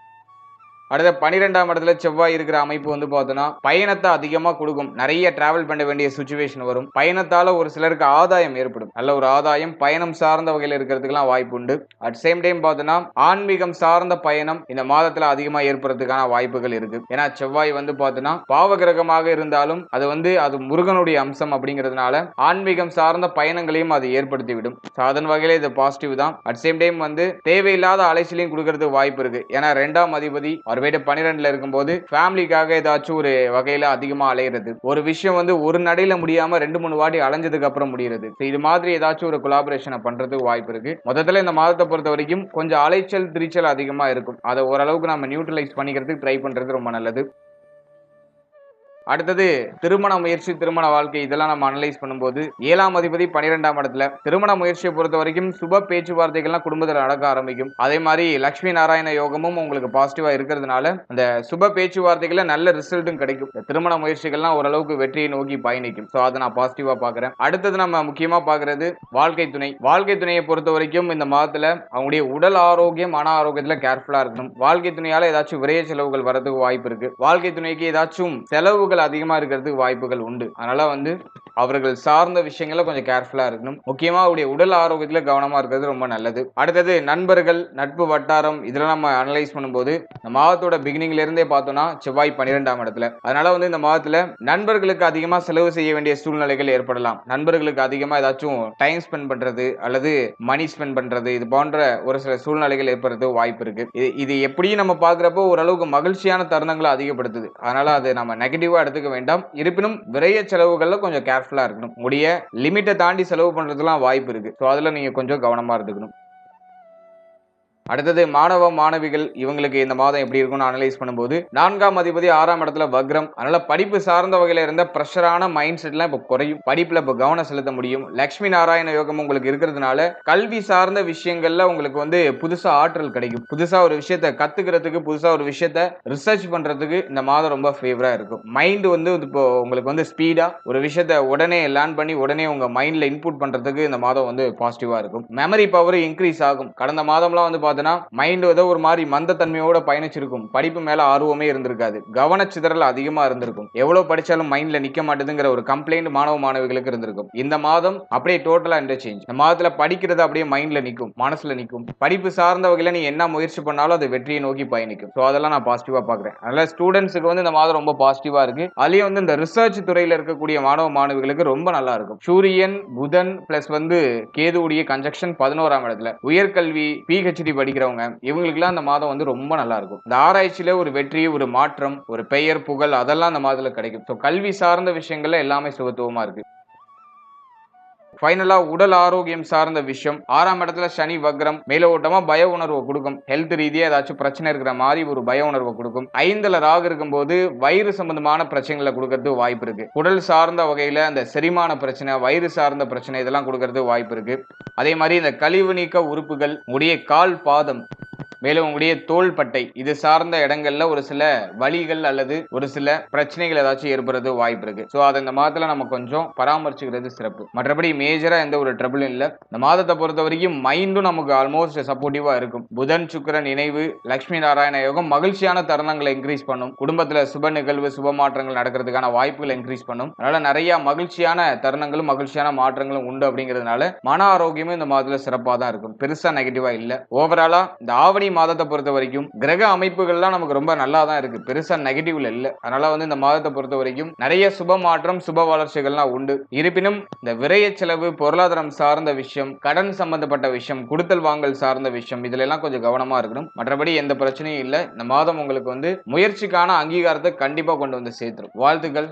Speaker 1: அடுத்த 12ஆம் இடத்துல செவ்வாய் இருக்கிற அமைப்பு பார்த்தோம்னா பயணத்தை அதிகமா கொடுக்கும். நிறைய டிராவல் பண்ண வேண்டிய சிச்சுவேஷன் வரும். பயணத்தால ஒரு சிலருக்கு ஆதாயம் ஏற்படும். நல்ல ஒரு ஆதாயம் பயணம் சார்ந்த வகையில் இருக்கிறதுக்கெல்லாம் வாய்ப்பு உண்டு. அட் சேம் டைம் பார்த்தோம்னா ஆன்மீகம் சார்ந்த பயணம் இந்த மாதத்துல அதிகமா ஏற்படுறதுக்கான வாய்ப்புகள் இருக்கு. ஏன்னா செவ்வாய் பார்த்தோம்னா பாவகிரகமாக இருந்தாலும் அது முருகனுடைய அம்சம் அப்படிங்கிறதுனால ஆன்மீகம் சார்ந்த பயணங்களையும் அது ஏற்படுத்தி விடும். அதன் வகையில இது பாசிட்டிவ் தான். அட் சேம் டைம் தேவையில்லாத அலைச்சலையும் கொடுக்கறதுக்கு வாய்ப்பு இருக்கு. ஏன்னா 2ஆம் அதிபதி 12ல இருக்கும்போது ஃபேமிலிக்காக ஏதாச்சும் ஒரு வகையில அதிகமா அலையிறது, ஒரு விஷயம் ஒரு நடையில முடியாம 2-3 வாட்டி அலைஞ்சதுக்கு அப்புறம் முடிகிறது. இது மாதிரி ஏதாச்சும் ஒரு கொலாபரேஷனை பண்றதுக்கு வாய்ப்பு இருக்கு. மொத்தத்துல இந்த மாதத்தை பொறுத்த வரைக்கும் கொஞ்சம் அலைச்சல் திரிச்சல் அதிகமா இருக்கும். அதை ஓரளவுக்கு நம்ம நியூட்ரலைஸ் பண்ணிக்கிறதுக்கு ட்ரை பண்றது ரொம்ப நல்லது. அடுத்தது திருமண முயற்சி, திருமண வாழ்க்கை, இதெல்லாம் நம்ம அனலைஸ் பண்ணும்போது 7ஆம் அதிபதி 12ஆம் இடத்துல திருமண முயற்சியை பொறுத்த வரைக்கும் சுப பேச்சுவார்த்தைகள்லாம் குடும்பத்தில் நடக்க ஆரம்பிக்கும். அதே மாதிரி லட்சுமி நாராயண யோகமும் உங்களுக்கு பாசிட்டிவா இருக்கிறதுனால அந்த சுப பேச்சுவார்த்தைகள்ல நல்ல ரிசல்ட்டும் கிடைக்கும். திருமண முயற்சிகள்லாம் ஓரளவுக்கு வெற்றியை நோக்கி பயணிக்கும். அதை நான் பாசிட்டிவா பாக்குறேன். அடுத்தது நம்ம முக்கியமா பாக்குறது வாழ்க்கை துணை. வாழ்க்கை துணையை பொறுத்த வரைக்கும் இந்த மாதத்துல அவங்களுடைய உடல் ஆரோக்கியம், மன ஆரோக்கியத்துல கேர்ஃபுல்லா இருக்கணும். வாழ்க்கை துணையால ஏதாச்சும் விரைய செலவுகள் வரதுக்கு வாய்ப்பு இருக்கு. வாழ்க்கை துணைக்கு ஏதாச்சும் செலவுகள் அதிகமா இருக்கிறதுக்கு வாய்ப்புகள் உண்டு. அதனால அவர்கள் சார்ந்த விஷயங்கள கொஞ்சம் கேர்ஃபுல்லா இருக்கணும். முக்கியமா அவருடைய உடல் ஆரோக்கியத்துல கவனமா இருக்கிறது ரொம்ப நல்லது. அடுத்தது நண்பர்கள், நட்பு வட்டாரம் இதெல்லாம் நம்ம அனலைஸ் பண்ணும்போது இந்த மாதத்தோட பிகினிங்ல இருந்தே பார்த்தோம்னா செவ்வாய் 12ஆம் இடத்துல. அதனால வந்து இந்த மாதத்துல நண்பர்களுக்கு அதிகமா செலவு செய்ய வேண்டிய சூழ்நிலைகள் ஏற்படலாம். நண்பர்களுக்கு அதிகமா ஏதாச்சும் டைம் ஸ்பெண்ட் பண்றது அல்லது மணி ஸ்பெண்ட் பண்றது இது போன்ற ஒரு சில சூழ்நிலைகள் ஏற்படுறது வாய்ப்பு இருக்கு. இது எப்படியும் நம்ம பாக்குறப்போ ஓரளவுக்கு மகிழ்ச்சியான தருணங்களை அதிகப்படுத்துது. அதனால அது நம்ம நெகட்டிவா எடுத்துக்க வேண்டாம். இருப்பினும் விரைய செலவுகள்ல கொஞ்சம் கேர்ஃபுல்லா இருக்கணும். உடைய லிமிட்டை தாண்டி செலவு பண்றதுலாம் வாய்ப்பு இருக்கு. ஸோ அதுல நீங்க கொஞ்சம் கவனமா இருந்துக்கணும். அடுத்தது மாணவ மாணவிகள் இவங்களுக்கு இந்த மாதம் எப்படி இருக்கும்னு அனலைஸ் பண்ணும்போது 4ஆம் அதிபதி 6ஆம் இடத்துல வக்ரம். அதனால படிப்பு சார்ந்த வகையில இருந்த பிரஷரான மைண்ட் செட்லாம் இப்ப குறையும். படிப்புல இப்ப கவனம் செலுத்த முடியும். லட்சுமி நாராயண யோகம் உங்களுக்கு இருக்கிறதுனால கல்வி சார்ந்த விஷயங்கள்ல உங்களுக்கு வந்து புதுசா ஆற்றல் கிடைக்கும். புதுசா ஒரு விஷயத்த கத்துக்கிறதுக்கு, புதுசா ஒரு விஷயத்த ரிசர்ச் பண்றதுக்கு இந்த மாதம் ரொம்ப ஃபேவரா இருக்கும். மைண்ட் வந்து இப்போ உங்களுக்கு வந்து ஸ்பீடா ஒரு விஷயத்த உடனே லேர்ன் பண்ணி உடனே உங்க மைண்ட்ல இன்புட் பண்றதுக்கு இந்த மாதம் வந்து பாசிட்டிவா இருக்கும். மெமரி பவர் இன்க்ரீஸ் ஆகும். கடந்த மாதம்லாம் வந்து மைண்ட் ஏதோ ஒரு மாதிரி மந்த தன்மையோட பயணிச்சிருக்கும். படிப்பு மேல ஆர்வமே இருந்திருக்காது. கவனச்சிதறல் அதிகமா இருந்திருக்கும். எவ்வளவு படிச்சாலும் மைண்ட்ல நிக்க மாட்டேதுங்கிற ஒரு கம்ப்ளைண்ட் மாணவ மாணவிகளுக்கு இருந்திருக்கும். இந்த மாதம் அப்படியே டோட்டலா இன்டர்சேஞ்ச். இந்த மாதத்துல படிக்கிறது அப்படியே மைண்ட்ல நிக்கும், மனசுல நிக்கும். படிப்பு சார்ந்த வகையில நீ என்ன முயற்சி பண்ணாலும் அது வெற்றியை நோக்கி பயணிக்கும். ஸோ அதெல்லாம் நான் பாசிட்டிவா பாக்குறேன். அதனால ஸ்டூடெண்ட்ஸுக்கு வந்து இந்த மாதம் ரொம்ப பாசிட்டிவா இருக்கு. அதுலயும் வந்து இந்த ரிசர்ச் துறையில இருக்கக்கூடிய மாணவ மாணவிகளுக்கு ரொம்ப நல்லா இருக்கும். சூரியன் புதன் பிளஸ் வந்து கேதுவுடைய கன்ஜெக்ஷன் 11ஆம் இடத்துல உயர்கல்வி பிஹெச்டி படிக்கிறவங்க இவங்களுக்குலாம் அந்த மாதம் வந்து ரொம்ப நல்லா இருக்கும். இந்த ஆராய்ச்சியில ஒரு வெற்றி, ஒரு மாற்றம், ஒரு பெயர் புகழ் அதெல்லாம் அந்த மாதத்துல கிடைக்கும். ஸோ கல்வி சார்ந்த விஷயங்கள்ல எல்லாமே சுகத்துவமா இருக்கு. ஃபைனலா உடல் ஆரோக்கியம் சார்ந்த விஷயம் 6ஆம் இடத்துல சனி வக்ரம் மேலோட்டமா பய உணர்வை கொடுக்கும். ஹெல்த் ரீதியா ஏதாச்சும் பிரச்சனை இருக்கிற மாதிரி ஒரு பய உணர்வை கொடுக்கும். 5ல ராகு இருக்கும்போது வயிறு சம்பந்தமான பிரச்சனைகளை கொடுக்கறது வாய்ப்பு இருக்கு. உடல் சார்ந்த வகையில அந்த செரிமான பிரச்சனை, வயிறு சார்ந்த பிரச்சனை இதெல்லாம் கொடுக்கறது வாய்ப்பு இருக்கு. அதே மாதிரி இந்த கழிவு நீக்க உறுப்புகள் உடைய கால் பாதம் மேலும் உங்களுடைய தோள்பட்டை இது சார்ந்த இடங்கள்ல ஒரு சில வலிகள் அல்லது ஒரு சில பிரச்சனைகள் ஏதாச்சும் ஏற்படுறது வாய்ப்பு இருக்கு. ஸோ அதை இந்த மாதத்துல நம்ம கொஞ்சம் பராமரிச்சுக்கிறது சிறப்பு. மற்றபடி மேஜரா எந்த ஒரு ட்ரபிளும் இல்லை. இந்த மாதத்தை பொறுத்த வரைக்கும் மைண்டும் நமக்கு ஆல்மோஸ்ட் சப்போர்ட்டிவா இருக்கும். புதன் சுக்கிரன் இணைவு, லட்சுமி நாராயண யோகம் மகிழ்ச்சியான தருணங்களை இன்க்ரீஸ் பண்ணும். குடும்பத்துல சுப நிகழ்வு, சுப மாற்றங்கள் நடக்கிறதுக்கான வாய்ப்புகளை இன்க்ரீஸ் பண்ணும். அதனால நிறைய மகிழ்ச்சியான தருணங்களும் மகிழ்ச்சியான மாற்றங்களும் உண்டு. அப்படிங்கிறதுனால மன ஆரோக்கியமும் இந்த மாதத்துல சிறப்பாக தான் இருக்கும். பெருசா நெகட்டிவா இல்லை. ஓவராலா இந்த ஆவணி மாதத்தை பொறுத்த வரைக்கும் கிரக அமைப்புகள்லாம் நமக்கு ரொம்ப நல்லா தான் இருக்கு. பெருசா நெகட்டிவ்ல இல்ல. அதனால வந்து இந்த மாதத்தை பொறுத்த வரைக்கும் நிறைய சுப மாற்றம், சுப வளர்ச்சிகள்லாம் உண்டு. இருப்பினும் இந்த விரய செலவு, பொருளாதாரம் சார்ந்த விஷயம், கடன் சம்பந்தப்பட்ட விஷயம், கொடுத்தல் வாங்கல் சார்ந்த விஷயம் இதுல எல்லாம் கொஞ்சம் கவனமா இருக்கணும். மற்றபடி எந்த பிரச்சனையும் இல்லை. இந்த மாதம் உங்களுக்கு வந்து முயற்சிக்கான அங்கீகாரத்தை கண்டிப்பா கொண்டு வந்து சேர்த்துரும். வாழ்த்துக்கள்.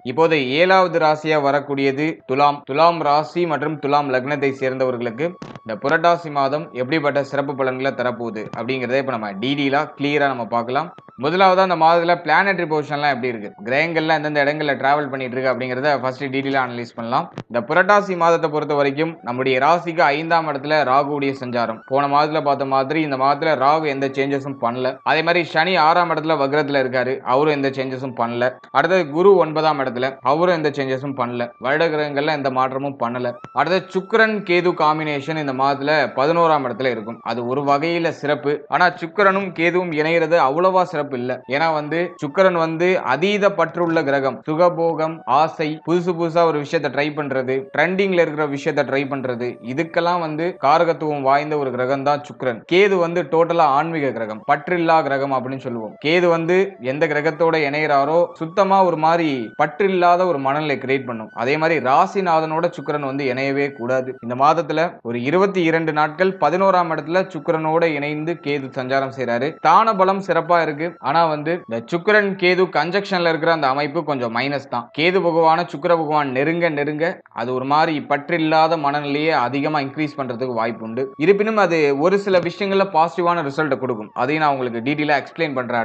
Speaker 1: இப்போது 7வது ராசியா வரக்கூடியது துலாம். துலாம் ராசி மற்றும் துலாம் லக்னத்தை சேர்ந்தவர்களுக்கு இந்த புரட்டாசி மாதம் எப்படிப்பட்ட சிறப்பு பலன்களை தரப்போகுது அப்படிங்கிறத இப்ப நம்ம டீடெயிலா கிளியரா நம்ம பார்க்கலாம். முதலாவது அந்த மாதத்துல பிளானட்டரி பொசிஷன்லாம் எப்படி இருக்கு, கிரகங்கள்லாம் எந்தெந்த இடங்கள்ல டிராவல் பண்ணிட்டு இருக்கு அப்படிங்கிறத ஃபர்ஸ்ட் டீடெயிலா அனலைஸ் பண்ணலாம். இந்த புரட்டாசி மாதத்தை பொறுத்த வரைக்கும் நம்முடைய ராசிக்கு 5ஆம் இடத்துல ராகுடைய சஞ்சாரம். போன மாதத்துல பார்த்த மாதிரி இந்த மாதத்துல ராகு எந்த சேஞ்சஸும் பண்ணல. அதே மாதிரி சனி 6ஆம் இடத்துல வக்ரத்துல இருக்காரு, அவரும் எந்த சேஞ்சஸும் பண்ணல. அடுத்தது குரு 9ஆம் இடத்துல அவரும் எந்த சேஞ்சஸும் பண்ணல. வருட கிரகங்கள்ல எந்த மாற்றமும் பண்ணல. அடுத்தது சுக்கிரன் கேது காம்பினேஷன் இந்த மாதத்துல 11ஆம் இடத்துல இருக்கும். அது ஒரு வகையில சிறப்பு. ஆனா சுக்கிரனும் கேதுவும் இணைகிறது அவ்வளவா சிறப்பு இல்ல. ஏன்னா வந்து சுக்கிரன் வந்து அதீத பற்றுள்ள கிரகம். சுகபோகம், ஆசை, புதுசா ஒரு விஷயத்தை ட்ரை பண்றது, ட்ரெண்டிங்ல இருக்கிற விஷயத்தை ட்ரை பண்றது, இதுக்கெல்லாம் வந்து காரகத்துவம் வாய்ந்த ஒரு கிரகம் தான் சுக்கிரன். கேது வந்து டோட்டலா ஆன்மீக கிரகம், பற்றில்லா கிரகம் அப்படின்னு சொல்லுவோம். கேது வந்து எந்த கிரகத்தோட இணைகிறாரோ சுத்தமா ஒரு மாதிரி பற்றில்லாத ஒரு மனநிலை கிரியேட் பண்ணும். அதே மாதிரி ராசிநாதனோட சுக்கிரன் வந்து இணையவே கூடாது. இந்த மாதத்துல ஒரு 22 நாட்கள் 11ஆம் இடத்துல சுக்கிரனோட இணைந்து கேது சஞ்சாரம் செய்யறாரு. தான பலம் சிறப்பா இருக்கு. ஆனா வந்து இந்த சுக்கிரன் கேது கன்ஜெக்ஷன்ல இருக்கிற அந்த அமைப்பு கொஞ்சம் மைனஸ் தான். கேது பகவான சுக்கிர பகவான் நெருங்க அது ஒரு மாதிரி பற்றில்லாத மனநிலையை அதிகமா இன்க்ரீஸ் பண்றதுக்கு வாய்ப்பு உண்டு. இருப்பினும் அது ஒரு சில விஷயங்கள்ல பாசிட்டிவான ரிசல்ட் கொடுக்கும். அதையும் நான் உங்களுக்கு டீடைலா எக்ஸ்பிளைன் பண்றேன்.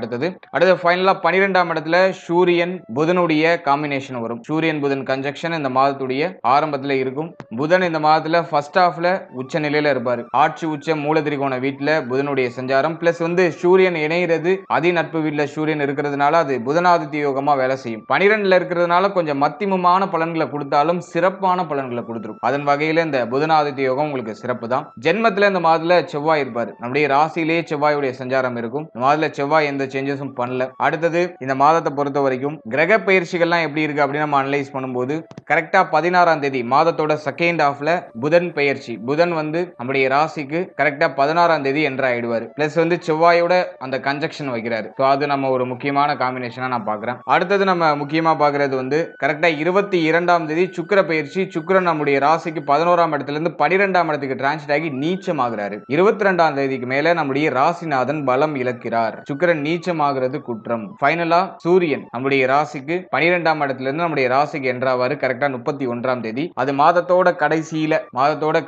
Speaker 1: அடுத்து ஃபைனலா 12ஆம் இடத்துல சூரியன் புதனுடைய காம்பினேஷன் வரும். சூரியன் புதன் கன்ஜெக்ஷன் இந்த மாதத்துடைய ஆரம்பத்துல இருக்கும். புதன் இந்த மாதத்துல ஃபர்ஸ்ட் ஹாஃப்ல உச்ச நிலையில இருப்பாரு. ஆட்சி உச்ச மூலதிரிகோண வீட்டுல புதனுடைய சஞ்சாரம் பிளஸ் வந்து சூரியன் இணைகிறது அதி நட்பு வீட்டுல சூரியன் இருக்கிறதுனால அது புதனாதித்ய யோகமா வேலை செய்யும். 12ல இருக்கிறதுனால கொஞ்சம் மத்தியமமான பலன்களை கொடுத்தாலும் சிறப்பான பலன்களை கொடுத்துரும். அதன் வகையில இந்த புதனாதித்ய யோகம் உங்களுக்கு சிறப்பு தான். ஜென்மத்துல இந்த மாதத்துல செவ்வாய் இருப்பாரு. நம்முடைய ராசியிலேயே செவ்வாயுடைய சஞ்சாரம் இருக்கும். இந்த மாதத்துல செவ்வாய் எந்த சேஞ்சஸும் பண்ணல. அடுத்தது இந்த மாதத்தை பொறுத்த வரைக்கும் கிரக பயிற்சிகள்லாம் எப்படி இருக்கு அப்படின்னு நம்ம அனலைஸ் பண்ணும்போது கரெக்டா 16ஆம் தேதி மாதத்தோட செகண்ட் ஹாஃப்ல புதன் பயிற்சி. புதன் வந்து நம்முடைய ராசிக்கு கரெக்டா 16ஆம் தேதி என்டர் ஆயிடுவாரு. பிளஸ் வந்து செவ்வாயோட அந்த கன்ஜெக்ஷன் வைக்கிறாரு. அது நம்ம ஒரு முக்கியமான காம்பினேஷனா நான் பாக்குறேன். அடுத்தது நம்ம முக்கியமா பாக்குறது வந்து கரெக்டா 22ஆம் தேதி சுக்கிர பயிற்சி. சுக்கிரன் நம்முடைய ராசிக்கு 11ஆம் இடத்துல இருந்து 12ஆம் இடத்துக்கு டிரான்சிட் ஆகி நீச்சமாகிறாரு. 22ஆம் தேதிக்கு மேல நம்முடைய ராசிநாதன் பலம் இழக்கிறார். சுக்கிரன் நீச்சமாகிறது குற்றம். ஃபைனலா சூரியன் நம்முடைய ராசிக்கு 12ஆம் இடத்துல இருந்து நம்முடைய ராசிக்கு என்றாவாரு கரெக்டா 31ஆம் தேதி. அது மாதத்தோட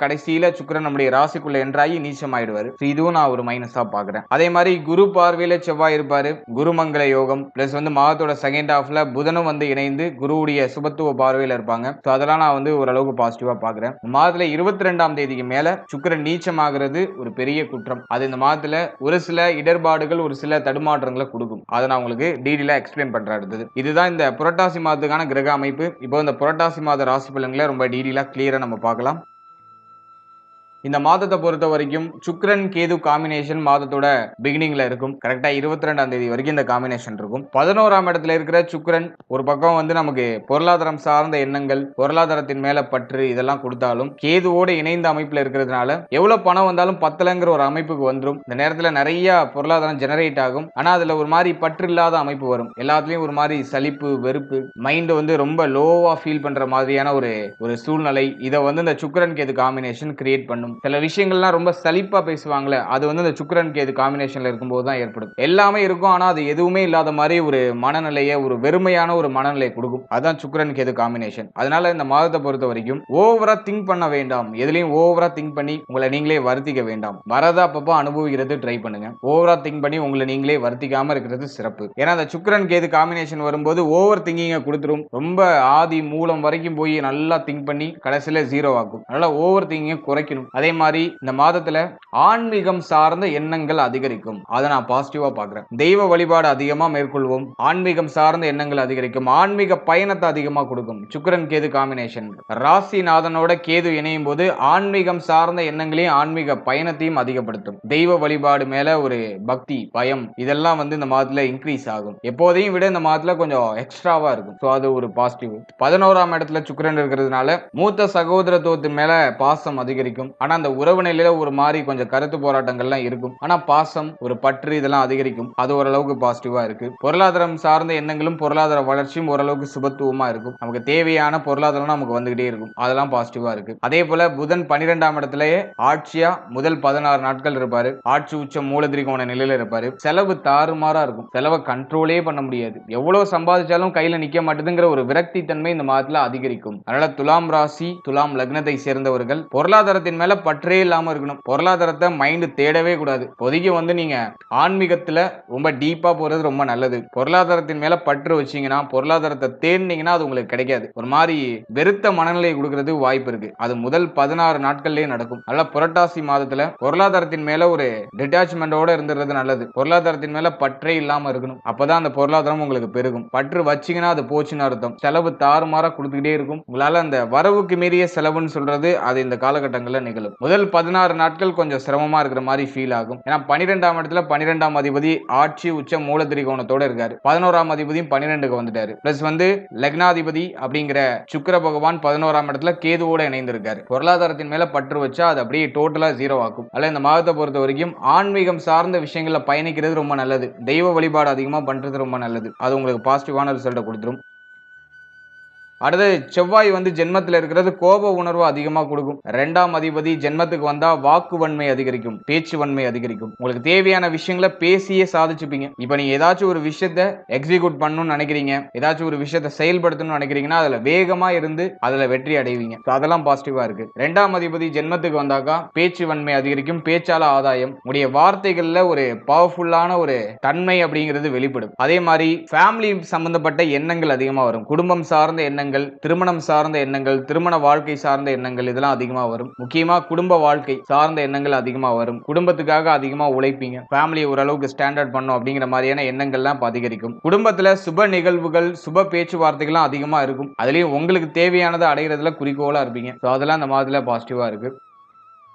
Speaker 1: கடைசியில சுக்கிரன் நம்முடைய ராசிக்குள்ள என்றாகி நீச்சமாயிடுவாரு. இதுவும் நான் ஒரு மைனஸா பாக்குறேன். அதே மாதிரி குரு பார்வையில செவ்வாய் இருப்பாரு. குருமங்கள யோகம் பிளஸ் வந்து மாதத்தோட செகண்ட் ஹாஃப்ல புதனும் வந்து இணைந்து குருவுடைய சுபத்துவ பார்வையில இருப்பாங்க. அதெல்லாம் நான் வந்து ஓரளவுக்கு பாசிட்டிவா பாக்குறேன். மாதத்துல 22ஆம் தேதிக்கு மேல சுக்கிரன் நீச்சமாகிறது ஒரு பெரிய குற்றம். அது இந்த மாதத்துல ஒரு சில இடர்பாடுகள் ஒரு சில தடுமாற்றங்களை கொடுக்கும். அதை நான் உங்களுக்கு டீடெயிலா எக்ஸ்பிளைன் பண்றேன். அடுத்தது இதுதான் இந்த புரட்டாசி மாதத்துக்கான கிரக அமைப்பு. இப்போ இந்த புரட்டாசி மாத ராசி பலன்களை ரொம்ப டீடெயிலா கிளியரா நம்ம பார்க்கலாம். இந்த மாதத்தை பொறுத்த வரைக்கும் சுக்கிரன் கேது காம்பினேஷன் மாதத்தோட பிகினிங்ல இருக்கும். கரெக்டா 22ஆம் தேதி வரைக்கும் இந்த காம்பினேஷன் இருக்கும். 11ஆம் இடத்துல இருக்கிற சுக்கிரன் ஒரு பக்கம் வந்து நமக்கு பொருளாதாரம் சார்ந்த எண்ணங்கள், பொருளாதாரத்தின் மேல பற்று இதெல்லாம் கொடுத்தாலும் கேதுவோட இணைந்த அமைப்புல இருக்கிறதுனால எவ்வளவு பணம் வந்தாலும் பத்தலங்கிற ஒரு அமைப்புக்கு வந்துடும். இந்த நேரத்துல நிறைய பொருளாதாரம் ஜெனரேட் ஆகும். ஆனா அதுல ஒரு மாதிரி பற்று இல்லாத அமைப்பு வரும். எல்லாத்துலயும் ஒரு மாதிரி சலிப்பு, வெறுப்பு, மைண்ட் வந்து ரொம்ப லோவா ஃபீல் பண்ற மாதிரியான ஒரு சூழ்நிலை இதை வந்து இந்த சுக்கிரன் கேது காம்பினேஷன் கிரியேட் பண்ணும். சில விஷயங்கள்லாம் ரொம்ப சலிப்பா பேசுவாங்களே அது வந்து இந்த சுக்கிரன் கேது காம்பினேஷன்ல இருக்கும்போது தான் ஏற்படும். எல்லாமே இருக்கும் ஆனா அது எதுவுமே இல்லாத மாதிரி ஒரு மனநிலையை ஒரு வெறுமையான ஒரு மனநிலையை கொடுக்கும். அதுதான் சுக்கிரன் கேது காம்பினேஷன். அதனால இந்த மாதத்தை பொறுத்த வரைக்கும் ஓவரா திங்க் பண்ண வேண்டாம். எதுலையும் ஓவரா திங்க் பண்ணி உங்களை நீங்களே வருத்திக்க வேண்டாம். வரத அப்பப்போ அனுபவிக்கிறது ட்ரை பண்ணுங்க. ஓவரா திங்க் பண்ணி உங்களை நீங்களே வருத்திக்காம இருக்கிறது சிறப்பு. ஏன்னா அந்த சுக்கிரன் கேது காம்பினேஷன் வரும்போது ஓவர் திங்கிங்க கொடுத்துரும். ரொம்ப ஆதி மூலம் வரைக்கும் போய் நல்லா திங்க் பண்ணி கடைசியில ஜீரோ ஆகும். அதனால ஓவர் திங்கிங்க குறைக்கணும். அதே மாதிரி இந்த மாதத்துல ஆன்மீகம் சார்ந்த எண்ணங்கள் அதிகரிக்கும். அதை நான் பாசிட்டிவா பாக்குறேன். தெய்வ வழிபாடு அதிகமா மேற்கொள்வோம். ஆன்மீகம் சார்ந்த எண்ணங்கள் அதிகரிக்கும். ஆன்மீக பயணத்தை அதிகமா கொடுக்கும். சுக்கிரன் கேது காம்பினேஷன் ராசிநாதனோட கேது இணையும் போது ஆன்மீகம் சார்ந்த எண்ணங்களையும் ஆன்மீக பயணத்தையும் அதிகப்படுத்தும். தெய்வ வழிபாடு மேல ஒரு பக்தி, பயம் இதெல்லாம் வந்து இந்த மாதத்துல இன்க்ரீஸ் ஆகும். எப்போதையும் விட இந்த மாதத்துல கொஞ்சம் எக்ஸ்ட்ராவா இருக்கும். அது ஒரு பாசிட்டிவ். 11ஆம் இடத்துல சுக்கிரன் இருக்கிறதுனால மூத்த சகோதரத்துவத்தின் மேல பாசம் அதிகரிக்கும். ஆனா அந்த உறவு நிலையில ஒரு மாதிரி கொஞ்சம் கருத்து போராட்டங்கள்லாம் இருக்கும். ஆனா பாசம், ஒரு பற்று இதெல்லாம் அதிகரிக்கும். அது ஓரளவுக்கு பாசிட்டிவா இருக்கு. பொருளாதாரம் சார்ந்த எண்ணங்களும் பொருளாதார வளர்ச்சியும் ஓரளவுக்கு சுபத்துவமா இருக்கும். நமக்கு தேவையான பொருளாதாரம் நமக்கு வந்துகிட்டே இருக்கும். அதெல்லாம் பாசிட்டிவா இருக்கு. அதே போல புதன் 12ஆம் இடத்திலேயே ஆட்சியா முதல் 16 நாட்கள் இருப்பாரு. ஆட்சி உச்சம் மூலதிரிகோண நிலையில இருப்பாரு. செலவு தாறுமாறா இருக்கும். செலவை கண்ட்ரோலே பண்ண முடியாது. எவ்வளவு சம்பாதிச்சாலும் கையில நிக்க மாட்டேதுங்கிற ஒரு விரக்தி தன்மை இந்த மாதத்துல அதிகரிக்கும். அதனால துலாம் ராசி, துலாம் லக்னத்தை சேர்ந்தவர்கள் பொருளாதாரத்தின் மேல பற்றே இல்லாம இருக்கணும். பொருளாதாரத்தை மைண்ட் தேடவே கூடாது. பொதுக்கி வந்து நீங்க ஆன்மீகத்துல ரொம்ப டீப்பா போறது ரொம்ப நல்லது. பொருளாதாரத்தின் மேல பற்று வச்சீங்கன்னா, பொருளாதாரத்தை தேடினீங்கன்னா அது உங்களுக்கு கிடைக்காது. ஒரு மாதிரி வெறுத்த மனநிலை கொடுக்கிறது வாய்ப்பு இருக்கு. அது முதல் 16 நாட்கள்லயே நடக்கும். அதனால புரட்டாசி மாதத்துல பொருளாதாரத்தின் மேல ஒரு டிட்டாச்மெண்டோட இருந்துறது நல்லது. பொருளாதாரத்தின் மேல பற்றே இல்லாம இருக்கணும். அப்பதான் அந்த பொருளாதாரம் உங்களுக்கு பெருகும். பற்று வச்சீங்கன்னா அது போச்சுன்னு அர்த்தம். செலவு தாறுமாறா கொடுத்துக்கிட்டே இருக்கும். உங்களால அந்த வரவுக்கு மீறிய செலவுன்னு சொல்றது அது இந்த காலகட்டங்களில் நிகழும். முதல் 16 நாட்கள் கொஞ்சம் சிரமமா இருக்கிற மாதிரி ஃபீல் ஆகும். ஏன்னா 12ஆம் இடத்துல 12ஆம் அதிபதி ஆட்சி உச்ச மூலதிரிகோணத்தோட இருக்காரு. 11ஆம் அதிபதியும் 12க்கு வந்துட்டாரு. பிளஸ் வந்து லக்னாதிபதி அப்படிங்கிற சுக்கிர பகவான் 11ஆம் இடத்துல கேதுவோட இணைந்திருக்காரு. பொருளாதாரத்தின் மேல பற்று வச்சா அது அப்படியே டோட்டலா ஜீரோ ஆகும். அல்ல இந்த மாதத்தை பொறுத்த வரைக்கும் ஆன்மீகம் சார்ந்த விஷயங்கள்ல பயணிக்கிறது ரொம்ப நல்லது. தெய்வ வழிபாடு அதிகமா பண்றது ரொம்ப நல்லது. அது உங்களுக்கு பாசிட்டிவான ரிசல்ட்டை கொடுத்துரும். அடுத்து செவ்வாய் வந்து ஜென்மத்தில் இருக்கிறது கோப உணர்வு அதிகமா கொடுக்கும். 2ஆம் அதிபதி ஜென்மத்துக்கு வந்தா வாக்கு வன்மை அதிகரிக்கும், பேச்சு வன்மை அதிகரிக்கும். உங்களுக்கு தேவையான விஷயங்களை பேசியே சாதிச்சுப்பீங்க. இப்ப நீங்க ஏதாச்சும் ஒரு விஷயத்த எக்ஸிக்யூட் பண்ணணும்னு நினைக்கிறீங்க, ஏதாச்சும் ஒரு விஷயத்த செயல்படுத்தணும்னு நினைக்கிறீங்கன்னா அதுல வேகமா இருந்து அதுல வெற்றி அடைவீங்க. அதெல்லாம் பாசிட்டிவா இருக்கு. 2ஆம் அதிபதி ஜென்மத்துக்கு வந்தாக்கா பேச்சு வன்மை அதிகரிக்கும், பேச்சால ஆதாயம், உடைய வார்த்தைகள்ல ஒரு பவர்ஃபுல்லான ஒரு தன்மை அப்படிங்கிறது வெளிப்படும். அதே மாதிரி ஃபேமிலி சம்பந்தப்பட்ட எண்ணங்கள் அதிகமா வரும். குடும்பம் சார்ந்த எண்ணங்கள் எண்ணங்கள், திருமணம் சார்ந்த எண்ணங்கள், திருமண வாழ்க்கை சார்ந்த எண்ணங்கள் இதெல்லாம் அதிகமா வரும். முக்கியமா குடும்ப வாழ்க்கை சார்ந்த எண்ணங்கள் அதிகமா வரும். குடும்பத்துக்காக அதிகமா உழைப்பீங்க. ஃபேமிலி ஓரளவுக்கு ஸ்டாண்டர்ட் பண்ணும் அப்படிங்கிற மாதிரியான எண்ணங்கள்லாம் அதிகரிக்கும். குடும்பத்துல சுப நிகழ்வுகள், சுப பேச்சுவார்த்தைகள்லாம் அதிகமா இருக்கும். அதுலயும் உங்களுக்கு தேவையானதை அடைகிறதுல குறிக்கோளா இருப்பீங்க. அதெல்லாம் இந்த மாதத்துல பாசிட்டிவா இருக்கு.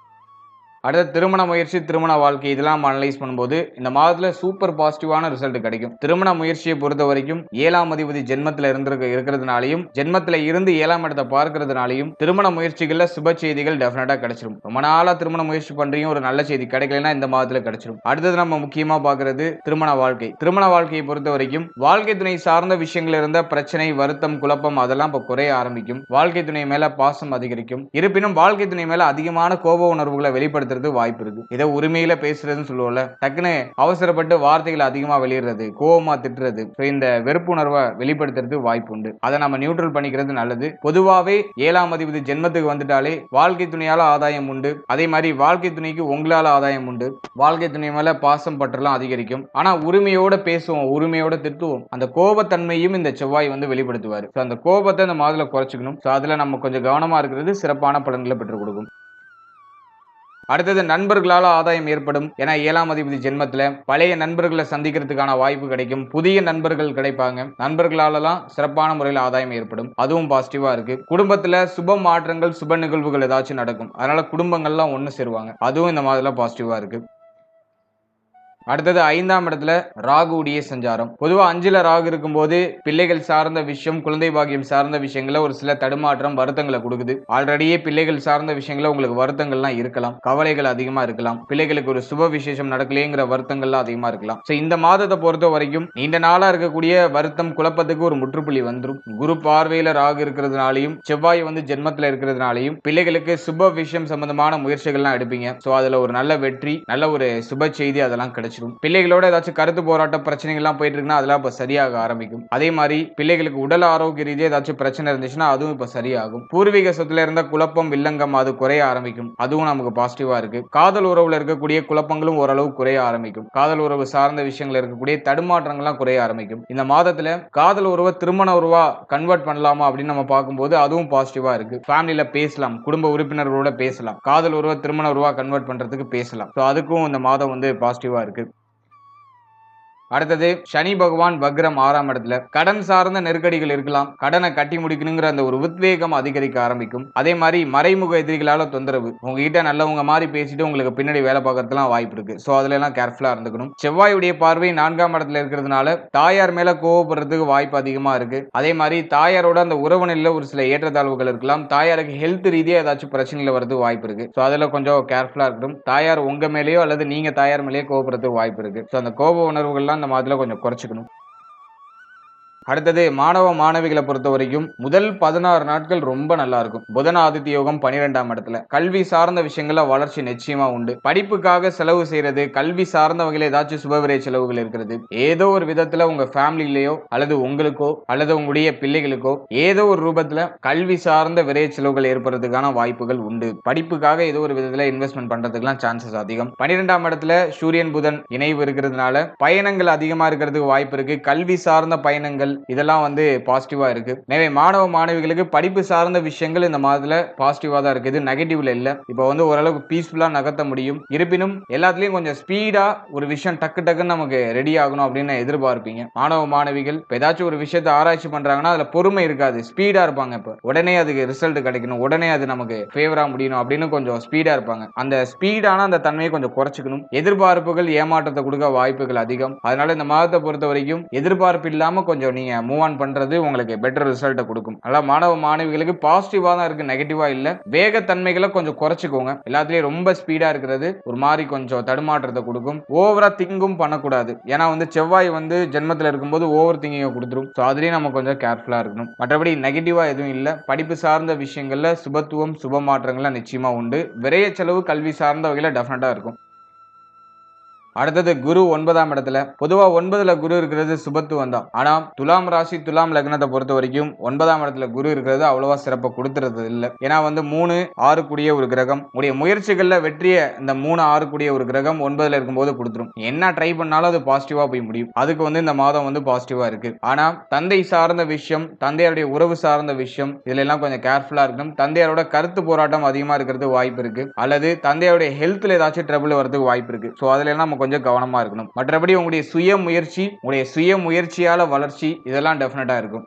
Speaker 1: அடுத்து திருமண முயற்சி, திருமண வாழ்க்கை இதெல்லாம் அனலைஸ் பண்ணும்போது இந்த மாதத்துல சூப்பர் பாசிட்டிவான ரிசல்ட் கிடைக்கும். திருமண முயற்சியை பொறுத்த வரைக்கும் 7ஆம் அதிபதி ஜென்மத்துல இருக்கிறதுனாலையும் ஜென்மத்துல இருந்து 7ஆம் இடத்தை பார்க்கறதுனாலையும் திருமண முயற்சிகள்ல சுப செய்திகள் டெஃபினட்டா கிடைச்சிடும். ரொம்ப நாளா திருமண முயற்சி பண்றீங்க, ஒரு நல்ல செய்தி கிடைக்கலன்னா இந்த மாதத்துல கிடைச்சிடும். அடுத்தது நம்ம முக்கியமா பாக்குறது திருமண வாழ்க்கை. திருமண வாழ்க்கையை பொறுத்த வரைக்கும் வாழ்க்கை துணை சார்ந்த விஷயங்கள் இருந்த பிரச்சனை, வருத்தம், குழப்பம் அதெல்லாம் இப்ப குறைய ஆரம்பிக்கும். வாழ்க்கை துணை மேல பாசம் அதிகரிக்கும். இருப்பினும் வாழ்க்கை துணை மேல அதிகமான கோப உணர்வுகளை வெளிப்படுத்த வாய்ப்பு இருக்கு. இதை உரிமையில பேசுறதுன்னு சொல்லுவோம்ல, டக்குன்னு அவசரப்பட்டு வார்த்தைகள் அதிகமா வெளியிடுறது, கோவமா திட்டுறது, இந்த வெறுப்புணர்வை வெளிப்படுத்துறது வாய்ப்பு உண்டு. அதை நம்ம நியூட்ரல் பண்ணிக்கிறது நல்லது. பொதுவாவே 7ஆம் அதிபதி ஜென்மத்துக்கு வந்துட்டாலே வாழ்க்கை துணையால ஆதாயம் உண்டு. அதே மாதிரி வாழ்க்கை துணைக்கு உங்களால ஆதாயம் உண்டு. வாழ்க்கை துணை மேல பாசம் பற்றலாம் அதிகரிக்கும். ஆனா உரிமையோட பேசுவோம், உரிமையோட திட்டுவோம். அந்த கோபத்தன்மையும் இந்த செவ்வாய் வெளிப்படுத்துவார். அந்த கோபத்தை இந்த மாதத்துல குறைச்சிக்கணும். அதுல நம்ம கொஞ்சம் கவனமா இருக்கிறது சிறப்பான பலன்களை பெற்றுக் கொடுக்கும். அடுத்தது நண்பர்களால் ஆதாயம் ஏற்படும். ஏன்னா 7ஆம் அதிபதி ஜென்மத்துல பழைய நண்பர்களை சந்திக்கிறதுக்கான வாய்ப்பு கிடைக்கும். புதிய நண்பர்கள் கிடைப்பாங்க. நண்பர்களாலலாம் சிறப்பான முறையில் ஆதாயம் ஏற்படும். அதுவும் பாசிட்டிவா இருக்கு. குடும்பத்துல சுப மாற்றங்கள், சுப நிகழ்வுகள் ஏதாச்சும் நடக்கும். அதனால குடும்பங்கள்லாம் ஒண்ணு சேருவாங்க. அதுவும் இந்த மாதிரில பாசிட்டிவா இருக்கு. அடுத்தது 5ஆம் இடத்துல ராகு உடைய சஞ்சாரம். பொதுவா 5ல ராகு இருக்கும்போது பிள்ளைகள் சார்ந்த விஷயம், குழந்தை பாக்கியம் சார்ந்த விஷயங்கள ஒரு சில தடுமாற்றம், வருத்தங்களை கொடுக்குது. ஆல்ரெடியே பிள்ளைகள் சார்ந்த விஷயங்கள உங்களுக்கு வருத்தங்கள்லாம் இருக்கலாம், கவலைகள் அதிகமா இருக்கலாம். பிள்ளைகளுக்கு ஒரு சுப விசேஷம் நடக்கலைங்கிற வருத்தங்கள்லாம் அதிகமா இருக்கலாம். இந்த மாதத்தை பொறுத்த வரைக்கும் நீண்ட நாளா இருக்கக்கூடிய வருத்தம், குழப்பத்துக்கு ஒரு முற்றுப்புள்ளி வந்துடும். குரு பார்வையில ராகு இருக்கிறதுனாலையும் செவ்வாய் ஜென்மத்துல இருக்கிறதுனாலையும் பிள்ளைகளுக்கு சுப விஷயம் சம்பந்தமான முயற்சிகள்லாம் எடுப்பீங்க. அதுல ஒரு நல்ல வெற்றி, நல்ல ஒரு சுப செய்தி அதெல்லாம் கிடைச்சிடும். பிள்ளைகளோட ஏதாச்சும் கருத்து போராட்ட பிரச்சனைகள்லாம் போயிட்டு இருக்குன்னா அதெல்லாம் இப்ப சரியாக ஆரம்பிக்கும். அதே மாதிரி பிள்ளைகளுக்கு உடல் ஆரோக்கிய ரீதியா ஏதாச்சும் பிரச்சனை இருந்துச்சுன்னா அதுவும் இப்ப சரியாகும். பூர்வீக சொத்துல இருந்த குழப்பம், வில்லங்கம் அது குறைய ஆரம்பிக்கும். அதுவும் நமக்கு பாசிட்டிவா இருக்கு. காதல் உறவுல இருக்கக்கூடிய குழப்பங்களும் ஓரளவு குறைய ஆரம்பிக்கும். காதல் உறவு சார்ந்த விஷயங்கள் இருக்கக்கூடிய தடுமாற்றங்கள்லாம் குறைய ஆரம்பிக்கும். இந்த மாதத்துல காதல் உறவை திருமண உறவா கன்வெர்ட் பண்ணலாமா அப்படின்னு நம்ம பார்க்கும்போது அதுவும் பாசிட்டிவா இருக்கு. ஃபேமிலியில பேசலாம், குடும்ப உறுப்பினர்களோட பேசலாம், காதல் உறவை திருமண உறவா கன்வெர்ட் பண்றதுக்கு பேசலாம். அதுக்கும் இந்த மாதம் பாசிட்டிவா இருக்கு. அடுத்தது சனி பகவான் வக்ரம் 6ஆம் இடத்துல. கடன் சார்ந்த நெருக்கடிகள் இருக்கலாம். கடனை கட்டி முடிக்கணுங்கிற அந்த ஒரு உத்வேகம் அதிகரிக்க ஆரம்பிக்கும். அதே மாதிரி மறைமுக எதிரிகளால தொந்தரவு, உங்ககிட்ட நல்லவங்க மாதிரி பேசிட்டு உங்களுக்கு பின்னாடி வேலை பார்க்கறதுலாம் வாய்ப்பு இருக்கு. அதுல எல்லாம் கேர்ஃபுல்லா இருந்துக்கணும். செவ்வாயுடைய பார்வை 4ஆம் இடத்துல இருக்கிறதுனால தாயார் மேல கோவப்படுறதுக்கு வாய்ப்பு அதிகமா இருக்கு. அதே மாதிரி தாயாரோட அந்த உறவு நிலையில ஒரு சில ஏற்றத்தாழ்வுகள் இருக்கலாம். தாயாருக்கு ஹெல்த் ரீதியா ஏதாச்சும் பிரச்சனைகள் வரது வாய்ப்பு இருக்கு. அதுல கொஞ்சம் கேர்ஃபுல்லா இருக்கணும். தாயார் உங்க மேலேயோ அல்லது நீங்க தாயார் மேலேயோ கோவப்படுறதுக்கு வாய்ப்பு இருக்கு. அந்த கோப உணர்வுகள்லாம் இந்த மாதிரில கொஞ்சம் குறைச்சிக்கணும். அடுத்தது மாணவ மாணவிகளை பொறுத்த வரைக்கும் முதல் 16 நாட்கள் ரொம்ப நல்லா இருக்கும். புதன் ஆதித்ய யோகம் 12ஆம் இடத்துல. கல்வி சார்ந்த விஷயங்கள வளர்ச்சி நிச்சயமா உண்டு. படிப்புக்காக செலவு செய்யறது, கல்வி சார்ந்த வகையில ஏதாச்சும் சுபவிரை செலவுகள் இருக்கிறது, ஏதோ ஒரு விதத்துல உங்க ஃபேமிலியிலயோ அல்லது உங்களுக்கோ அல்லது உங்களுடைய பிள்ளைகளுக்கோ ஏதோ ஒரு ரூபத்துல கல்வி சார்ந்த விரை செலவுகள் ஏற்படுறதுக்கான வாய்ப்புகள் உண்டு. படிப்புக்காக ஏதோ ஒரு விதத்துல இன்வெஸ்ட்மெண்ட் பண்றதுக்குலாம் சான்சஸ் அதிகம். 12ஆம் இடத்துல சூரியன் புதன் இணைவு இருக்கிறதுனால பயணங்கள் அதிகமா இருக்கிறதுக்கு வாய்ப்பு இருக்கு. கல்வி சார்ந்த பயணங்கள் இதெல்லாம் பாசிட்டிவா இருக்கு. எனவே மாணவ மாணவிகளுக்கு படிப்பு சார்ந்த விஷயங்கள் இந்த மாதத்துல பாசிட்டிவா தான் இருக்கு. இது நெகட்டிவ்ல இல்ல. இப்போ ஓரளவுக்கு பீஸ்ஃபுல்லா நகர்த்த முடியும். இருப்பினும் எல்லாத்துலயும் கொஞ்சம் ஸ்பீடா ஒரு விஷயம் டக்கு டக்குன்னு நமக்கு ரெடி ஆகணும் அப்படின்னு எதிர்பார்ப்பீங்க. மாணவ மாணவிகள் ஏதாச்சும் ஒரு விஷயத்தை ஆராய்ச்சி பண்றாங்கன்னா அதுல பொறுமை இருக்காது, ஸ்பீடா இருப்பாங்க. இப்ப உடனே அதுக்கு ரிசல்ட் கிடைக்கணும், உடனே அது நமக்கு ஃபேவரா முடியணும் அப்படின்னு கொஞ்சம் ஸ்பீடா இருப்பாங்க. அந்த ஸ்பீடான அந்த தன்மையை கொஞ்சம் குறைச்சிக்கணும். எதிர்பார்ப்புகள் ஏமாற்றத்தை கொடுக்க வாய்ப்புகள் அதிகம். அதனால இந்த மாதத்தை பொறுத்த வரைக்கும் எதிர்பார்ப்பு இல்லாம கொஞ்சம் நீங்க மூவ் ஆன் பண்றது உங்களுக்கு பெட்டர் ரிசல்ட் கொடுக்கும். அதனால மாணவ மாணவிகளுக்கு பாசிட்டிவா தான் இருக்கு, நெகட்டிவா இல்ல. வேகத்தன்மைகளை கொஞ்சம் குறைச்சிக்கோங்க. எல்லாத்துலயும் ரொம்ப ஸ்பீடா இருக்கிறது ஒரு மாதிரி கொஞ்சம் தடுமாற்றத்தை கொடுக்கும். ஓவரா திங்கும் பண்ணக்கூடாது. ஏன்னா செவ்வாய் ஜென்மத்துல இருக்கும்போது ஓவர் திங்கிங்க கொடுத்துரும். அதுலயும் நம்ம கொஞ்சம் கேர்ஃபுல்லா இருக்கணும். மற்றபடி நெகட்டிவா எதுவும் இல்ல. படிப்பு சார்ந்த விஷயங்கள்ல சுபத்துவம், சுப மாற்றங்கள்லாம் நிச்சயமா உண்டு. விரைய செலவு கல்வி சார்ந்த வகையில டெஃபினட்டா இருக்கும். அடுத்தது குரு 9ஆம் இடத்துல. பொதுவா 9ல குரு இருக்கிறது சுபத்துவம் தான். ஆனா துலாம் ராசி துலாம் லக்னத்தை பொறுத்த வரைக்கும் 9ஆம் இடத்துல குரு இருக்கிறது அவ்வளவா சிறப்பை கொடுத்துறது இல்ல. ஏன்னா 3 6 கூடிய ஒரு கிரகம் உடைய முயற்சிகள்ல வெற்றியை இந்த 3 6 கூடிய ஒரு கிரகம் 9ல இருக்கும்போது கொடுத்துரும். என்ன ட்ரை பண்ணாலும் அது பாசிட்டிவா போய் முடியும். அதுக்கு இந்த மாதம் பாசிட்டிவா இருக்கு. ஆனா தந்தை சார்ந்த விஷயம், தந்தையாருடைய உறவு சார்ந்த விஷயம், இதுல எல்லாம் கொஞ்சம் கேர்ஃபுல்லா இருக்கணும். தந்தையாரோட கருத்து போராட்டம் அதிகமா இருக்கிறது வாய்ப்பு இருக்கு. அல்லது தந்தையாருடைய ஹெல்த்ல ஏதாச்சும் ட்ரபிள் வரதுக்கு வாய்ப்பு இருக்கு. சோ அதுல எல்லாம் நம்ம கொஞ்சம் கவனமா இருக்கணும். மற்றபடி உங்களுடைய சுய முயற்சி, உங்களுடைய சுய முயற்சியால வளர்ச்சி இதெல்லாம் டெஃபினட்டா இருக்கும்.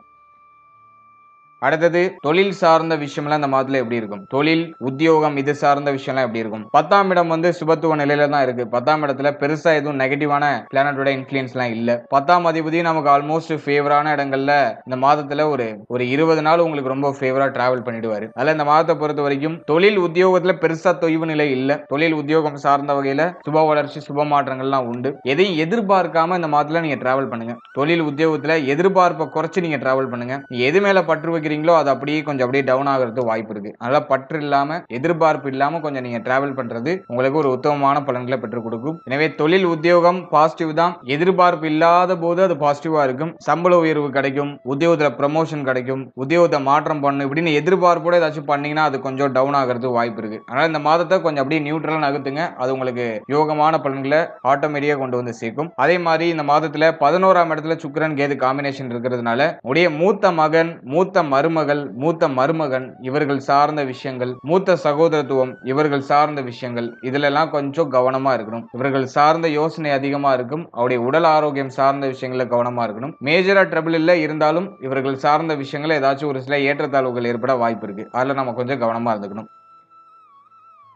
Speaker 1: அடுத்தது தொழில் சார்ந்த விஷயம்லாம் இந்த மாதத்துல எப்படி இருக்கும்? தொழில் உத்தியோகம் இது சார்ந்த விஷயம்லாம் எப்படி இருக்கும்? 10ஆம் இடம் சுபத்துவ நிலையில தான் இருக்கு. 10ஆம் இடத்துல பெருசா எதுவும் நெகட்டிவான பிளானட்டோட இன்ஃபுளுன்ஸ் எல்லாம் இல்ல. 10ஆம் அதிபதி நமக்கு ஆல்மோஸ்ட் ஃபேவரான இடங்கள்ல இந்த மாதத்துல ஒரு 20 நாள் உங்களுக்கு ரொம்ப ஃபேவரா டிராவல் பண்ணிடுவாரு. அதுல இந்த மாதத்தை பொறுத்த வரைக்கும் தொழில் உத்தியோகத்துல பெருசா தொய்வு நிலை இல்ல. தொழில் உத்தியோகம் சார்ந்த வகையில சுப வளர்ச்சி சுப மாற்றங்கள்லாம் உண்டு. எதையும் எதிர்பார்க்காம இந்த மாதத்துல நீங்க டிராவல் பண்ணுங்க. தொழில் உத்தியோகத்துல எதிர்பார்ப்பை குறைச்சு நீங்க டிராவல் பண்ணுங்க. எது மேல பற்று வைக்கிறீங்க அது அப்படியே டவுன் ஆகிறது வாய்ப்பு இருக்கு. அதனால பற்று இல்லாம எதிர்பார்ப்பு இல்லாம கொஞ்சம் நீங்க டிராவல் பண்றது உங்களுக்கு ஒரு உத்தமமான பலன்களை பெற்றுக் கொடுக்கும். எனவே தொழில் உத்தியோகம் பாசிட்டிவ் தான். எதிர்பார்ப்பு இல்லாத போது அது பாசிட்டிவா இருக்கும். சம்பள உயர்வு கிடைக்கும், உத்தியோகத்துல ப்ரமோஷன் கிடைக்கும், உத்தியோகத்தை மாற்றம் பண்ணு இப்படின்னு எதிர்பார்ப்போட ஏதாச்சும் பண்ணீங்கன்னா அது கொஞ்சம் டவுன் ஆகிறது வாய்ப்பு இருக்கு. அதனால இந்த மாதத்தை கொஞ்சம் அப்படியே நியூட்ரலா நகர்த்துங்க. அது உங்களுக்கு யோகமான பலன்களை ஆட்டோமேட்டிக்கா கொண்டு வந்து சேர்க்கும். அதே மாதிரி இந்த மாதத்துல 11ஆம் இடத்துல சுக்கிரன் கேது காம்பினேஷன் இருக்கிறதுனால உடைய மூத்த மகன், மூத்த மருமகள், மூத்த மருமகன் இவர்கள் சார்ந்த விஷயங்கள், மூத்த சகோதரத்துவம் இவர்கள் சார்ந்த விஷயங்கள் இதுல எல்லாம் கொஞ்சம் கவனமா இருக்கணும். இவர்கள் சார்ந்த யோசனை அதிகமா இருக்கும். அவருடைய உடல் ஆரோக்கியம் சார்ந்த விஷயங்கள கவனமா இருக்கணும். மேஜரா ட்ரபிள் இல்ல இருந்தாலும் இவர்கள் சார்ந்த விஷயங்கள் ஏதாச்சும் ஒரு சில ஏற்றத்தாழ்வுகள் ஏற்பட வாய்ப்பு இருக்கு. அதுல நம்ம கொஞ்சம் கவனமா இருந்துக்கணும்.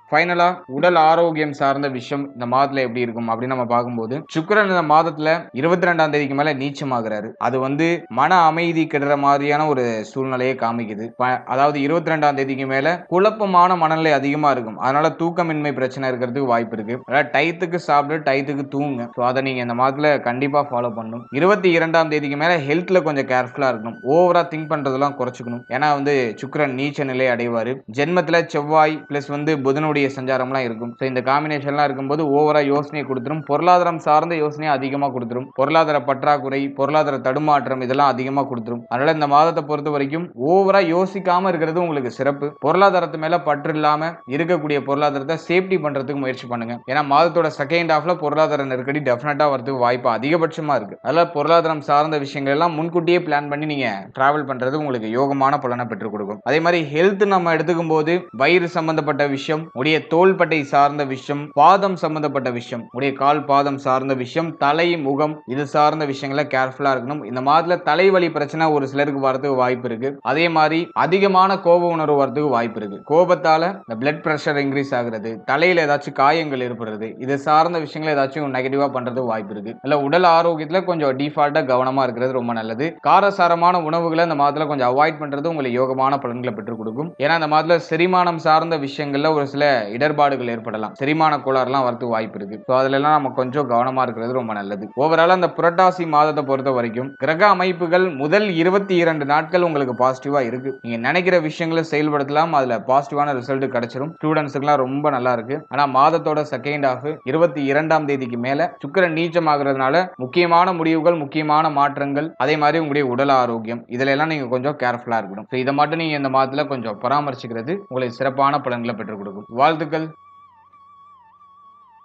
Speaker 1: ஃபைனலா உடல் ஆரோக்கியம் சார்ந்த விஷயம் இந்த மாதத்துல எப்படி இருக்கும் அப்படின்னு நம்ம பார்க்கும்போது சுக்கிரன் இந்த மாதத்துல 22ஆம் தேதிக்கு மேல நீச்சமாகிறாரு. அது மன அமைதி கெடுற மாதிரியான ஒரு சூழ்நிலையை காமிக்குது. அதாவது 22ஆம் தேதிக்கு மேல குழப்பமான மனநிலை அதிகமா இருக்கும். அதனால தூக்கமின்மை பிரச்சனை இருக்கிறதுக்கு வாய்ப்பு இருக்கு. அதாவது டயத்துக்கு சாப்பிட்டு டயத்துக்கு தூங்குங்க. அதை நீங்க இந்த மாதத்துல கண்டிப்பா ஃபாலோ பண்ணணும். 22ஆம் தேதிக்கு மேல ஹெல்த்ல கொஞ்சம் கேர்ஃபுல்லா இருக்கணும். ஓவரா திங்க் பண்றதெல்லாம் குறைச்சுக்கணும். ஏன்னா சுக்கிரன் நீச்ச நிலை அடைவாரு. ஜென்மத்துல செவ்வாய் பிளஸ் புதனுடைய சஞ்சாரம்லாம் இருக்கும். இந்த காம்பினேஷன்லாம் இருக்கும்போது ஓவரா யோசனையை கொடுத்துரும். பொருளாதாரம் சார்ந்த யோசனையை அதிகமா கொடுத்துரும். பொருளாதார பற்றாக்குறை, பொருளாதார தடுமாற்றம் இதெல்லாம் அதிகமா கொடுத்துரும். அதனால இந்த மாதத்தை பொறுத்த வரைக்கும் ஓவரா யோசிக்காம இருக்கிறது உங்களுக்கு சிறப்பு. பொருளாதாரத்து மேல பற்று இல்லாம இருக்கக்கூடிய பொருளாதாரத்தை சேஃப்டி பண்றதுக்கு முயற்சி பண்ணுங்க. ஏன்னா மாதத்தோட செகண்ட் ஹாஃப்ல பொருளாதார நெருக்கடி டெஃபினட்டா வரதுக்கு வாய்ப்பு அதிகபட்சமா இருக்கு. அதனால பொருளாதாரம் சார்ந்த விஷயங்கள் எல்லாம் முன்கூட்டியே பிளான் பண்ணி நீங்க டிராவல் பண்றது உங்களுக்கு யோகமான பலனை பெற்றுக் கொடுக்கும். அதே மாதிரி ஹெல்த் நம்ம எடுத்துக்கும் போது வயிறு சம்பந்தப்பட்ட விஷயம், உடைய தோள்பட்டை சார்ந்த விஷயம், பாதம் சம்பந்தப்பட்ட விஷயம், உடைய கால் பாதம் சார்ந்த விஷயம், தலை முகம் இது சார்ந்த விஷயங்களை கேர்ஃபுல்லா இருக்கணும். இந்த மாதத்துல தலைவலி பிரச்சனை ஒரு சிலருக்கு வரதுக்கு வாய்ப்பு இருக்கு. அதே மாதிரி அதிகமான கோப உணர்வு வரதுக்கு வாய்ப்பு இருக்கு. கோபத்தால இந்த பிளட் பிரஷர் இன்க்ரீஸ் ஆகுறது, தலையில ஏதாச்சும் காயங்கள் ஏற்படுறது இது சார்ந்த விஷயங்களை ஏதாச்சும் நெகட்டிவா பண்றதுக்கு வாய்ப்பு இருக்கு. இல்ல உடல் ஆரோக்கியத்துல கொஞ்சம் டிஃபால்ட்டா கவனமா இருக்கிறது ரொம்ப நல்லது. காரசாரமான உணவுகளை இந்த மாதத்துல கொஞ்சம் அவாய்ட் பண்றது உங்களுக்கு யோகமான பலன்களை பெற்றுக் கொடுக்கும். ஏன்னா இந்த மாதத்துல செரிமானம் சார்ந்த விஷயங்கள்ல ஒரு சில இடர்பாடுகள் ஏற்படலாம். செரிமான கோளாறுலாம் வரதுக்கு வாய்ப்பு இருக்கு. அதுல எல்லாம் நம்ம கொஞ்சம் கவனமா இருக்கிறது ரொம்ப நல்லது. ஓவரால் அந்த புரட்டாசி மாதத்தை பொறுத்த வரைக்கும் கிரக அமைப்புகள் முதல் 22 நாட்கள் உங்களுக்கு பாசிட்டிவா இருக்கு. நீங்க நினைக்கிற விஷயங்களை செயல்படுத்தலாம். அதுல பாசிட்டிவான ரிசல்ட் கிடைச்சிரும். ஸ்டூடெண்ட்ஸ்க்குலாம் ரொம்ப நல்லா இருக்கு. ஆனா மாதத்தோட செகண்ட் ஹாஃப் 22ஆம் தேதிக்கு மேல சுக்கிரன் நீச்சம் ஆகுறதுனால முக்கியமான முடிவுகள், முக்கியமான மாற்றங்கள், அதே மாதிரி உங்களுடைய உடல் ஆரோக்கியம் இதுல எல்லாம் நீங்க கொஞ்சம் கேர்ஃபுல்லா இருக்கணும். இதை மட்டும் நீங்க இந்த மாதத்துல கொஞ்சம் பராமரிச்சுக்கிறது உங்களுக்கு சிறப்பான பலன்களை பெற்றுக் கொடுக்கும். வாழ்த்துக்கள்.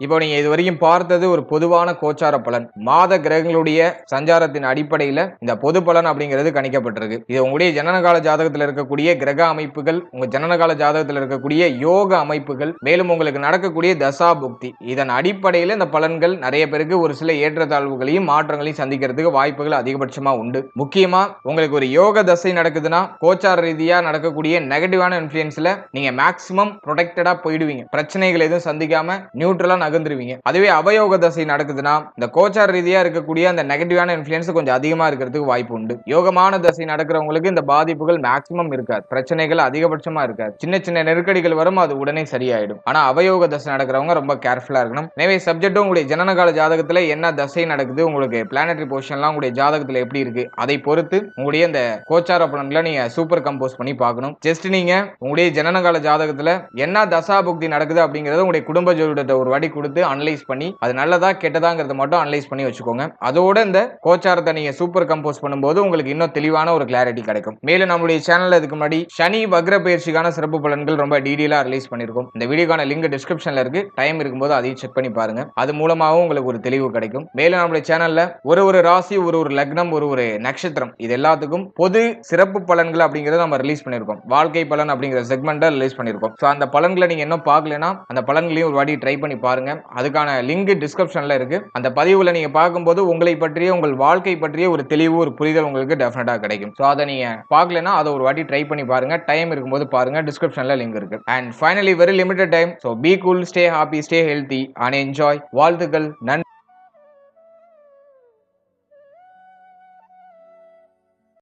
Speaker 1: இப்போ நீங்க இதுவரைக்கும் பார்த்தது ஒரு பொதுவான கோச்சார பலன். மாத கிரகங்களுடைய சஞ்சாரத்தின் அடிப்படையில இந்த பொது பலன் அப்படிங்கிறது கணிக்கப்பட்டிருக்கு. இது உங்களுடைய ஜனனகால ஜாதகத்தில் இருக்கக்கூடிய கிரக அமைப்புகள், உங்க ஜனனகால ஜாதகத்தில் இருக்கக்கூடிய யோக அமைப்புகள், மேலும் உங்களுக்கு நடக்கக்கூடிய தசா புக்தி இதன் அடிப்படையில இந்த பலன்கள் நிறைய பேருக்கு ஒரு சில ஏற்றத்தாழ்வுகளையும் மாற்றங்களையும் சந்திக்கிறதுக்கு வாய்ப்புகள் அதிகபட்சமா உண்டு. முக்கியமா உங்களுக்கு ஒரு யோக தசை நடக்குதுன்னா கோச்சார ரீதியா நடக்கக்கூடிய நெகட்டிவான இன்ஃபுளுன்ஸ்ல நீங்க மேக்சிமம் ப்ரொடெக்டடா போயிடுவீங்க. பிரச்சனைகள் எதுவும் சந்திக்காம நியூட்ரலா நகர்ந்துருவீங்க. அதுவே அவயோக தசை நடக்குதுன்னா இந்த கோச்சார ரீதியா இருக்கக்கூடிய அந்த நெகட்டிவான இன்ஃப்ளூயன்ஸ் கொஞ்சம் அதிகமா இருக்கிறதுக்கு வாய்ப்பு உண்டு. யோகமான தசை நடக்கிறவங்களுக்கு இந்த பாதிப்புகள் மேக்ஸிமம் இருக்காது. பிரச்சனைகள் அதிகபட்சமா இருக்காது. சின்ன சின்ன நெருக்கடிகள் வரும், அது உடனே சரியாயிடும். ஆனா அவயோக தசை நடக்கிறவங்க ரொம்ப கேர்ஃபுல்லா இருக்கணும். எனவே சப்ஜெக்டும் உங்களுடைய ஜனனகால ஜாதகத்துல என்ன தசை நடக்குது, உங்களுக்கு பிளானட்டரி பொசிஷன்லாம் உங்களுடைய ஜாதகத்துல எப்படி இருக்கு அதை பொறுத்து உங்களுடைய இந்த கோச்சார பலன்களை நீங்க சூப்பர் கம்போஸ் பண்ணி பார்க்கணும். ஜஸ்ட் நீங்க உங்களுடைய ஜனனகால ஜாதகத்துல என்ன தசா புக்தி நடக்குது அப்படிங்கறத உங்களுடைய குடும்ப ஜோதிடத்தை ஒரு வாட்டி கொடுத்து அனலைஸ் பண்ணி அது நல்லதா கெட்டதாங்கிறத மட்டும் அனலைஸ் பண்ணி வச்சுக்கோங்க. அதோட இந்த கோச்சாரத்தை நீங்க சூப்பர் கம்போஸ் பண்ணும்போது உங்களுக்கு இன்னும் தெளிவான ஒரு கிளாரிட்டி கிடைக்கும். மேலும் நம்மளுடைய சேனல்ல இதுக்கு முன்னாடி சனி வக்ர பயிற்சிக்கான சிறப்பு பலன்கள் ரொம்ப டீடைலா ரிலீஸ் பண்ணிருக்கோம். இந்த வீடியோக்கான லிங்க் டிஸ்கிரிப்ஷன்ல இருக்கு. டைம் இருக்கும்போது அதையும் செக் பண்ணி பாருங்க. அது மூலமாவும் உங்களுக்கு ஒரு தெளிவு கிடைக்கும். மேலும் நம்மளுடைய சேனல்ல ஒரு ராசி, ஒரு லக்னம், ஒரு நட்சத்திரம் இது எல்லாத்துக்கும் பொது சிறப்பு பலன்கள் அப்படிங்கறத நம்ம ரிலீஸ் பண்ணிருக்கோம். வாழ்க்கை பலன் அப்படிங்கிற செக்மெண்ட்டை ரிலீஸ் பண்ணிருக்கோம். சோ அந்த பலன்களை நீங்க இன்னும் பார்க்கலனா அந்த பலன்களையும் ஒரு வாட்டி ட்ரை பண்ணி பாருங்க. அதுக்கான லிங்க் டிஸ்கிரிப்ஷன்ல இருக்கு. அந்த பதிவுகளை நீங்க பார்க்கும்போது உங்களை பற்றிய உங்கள் வாழ்க்கை பற்றிய ஒரு தெளிவு ஒரு புரிதல் உங்களுக்கு டெஃபினட்டா கிடைக்கும். சோ அதை நீங்க பார்க்கலனா அதை ஒரு வாட்டி ட்ரை பண்ணி பாருங்க. டைம் இருக்கும்போது பாருங்க. டிஸ்கிரிப்ஷன்ல லிங்க் இருக்கு. And finally very limited time. So be cool, stay happy, stay healthy and enjoy. வாழ்த்துக்கள். நன்றி.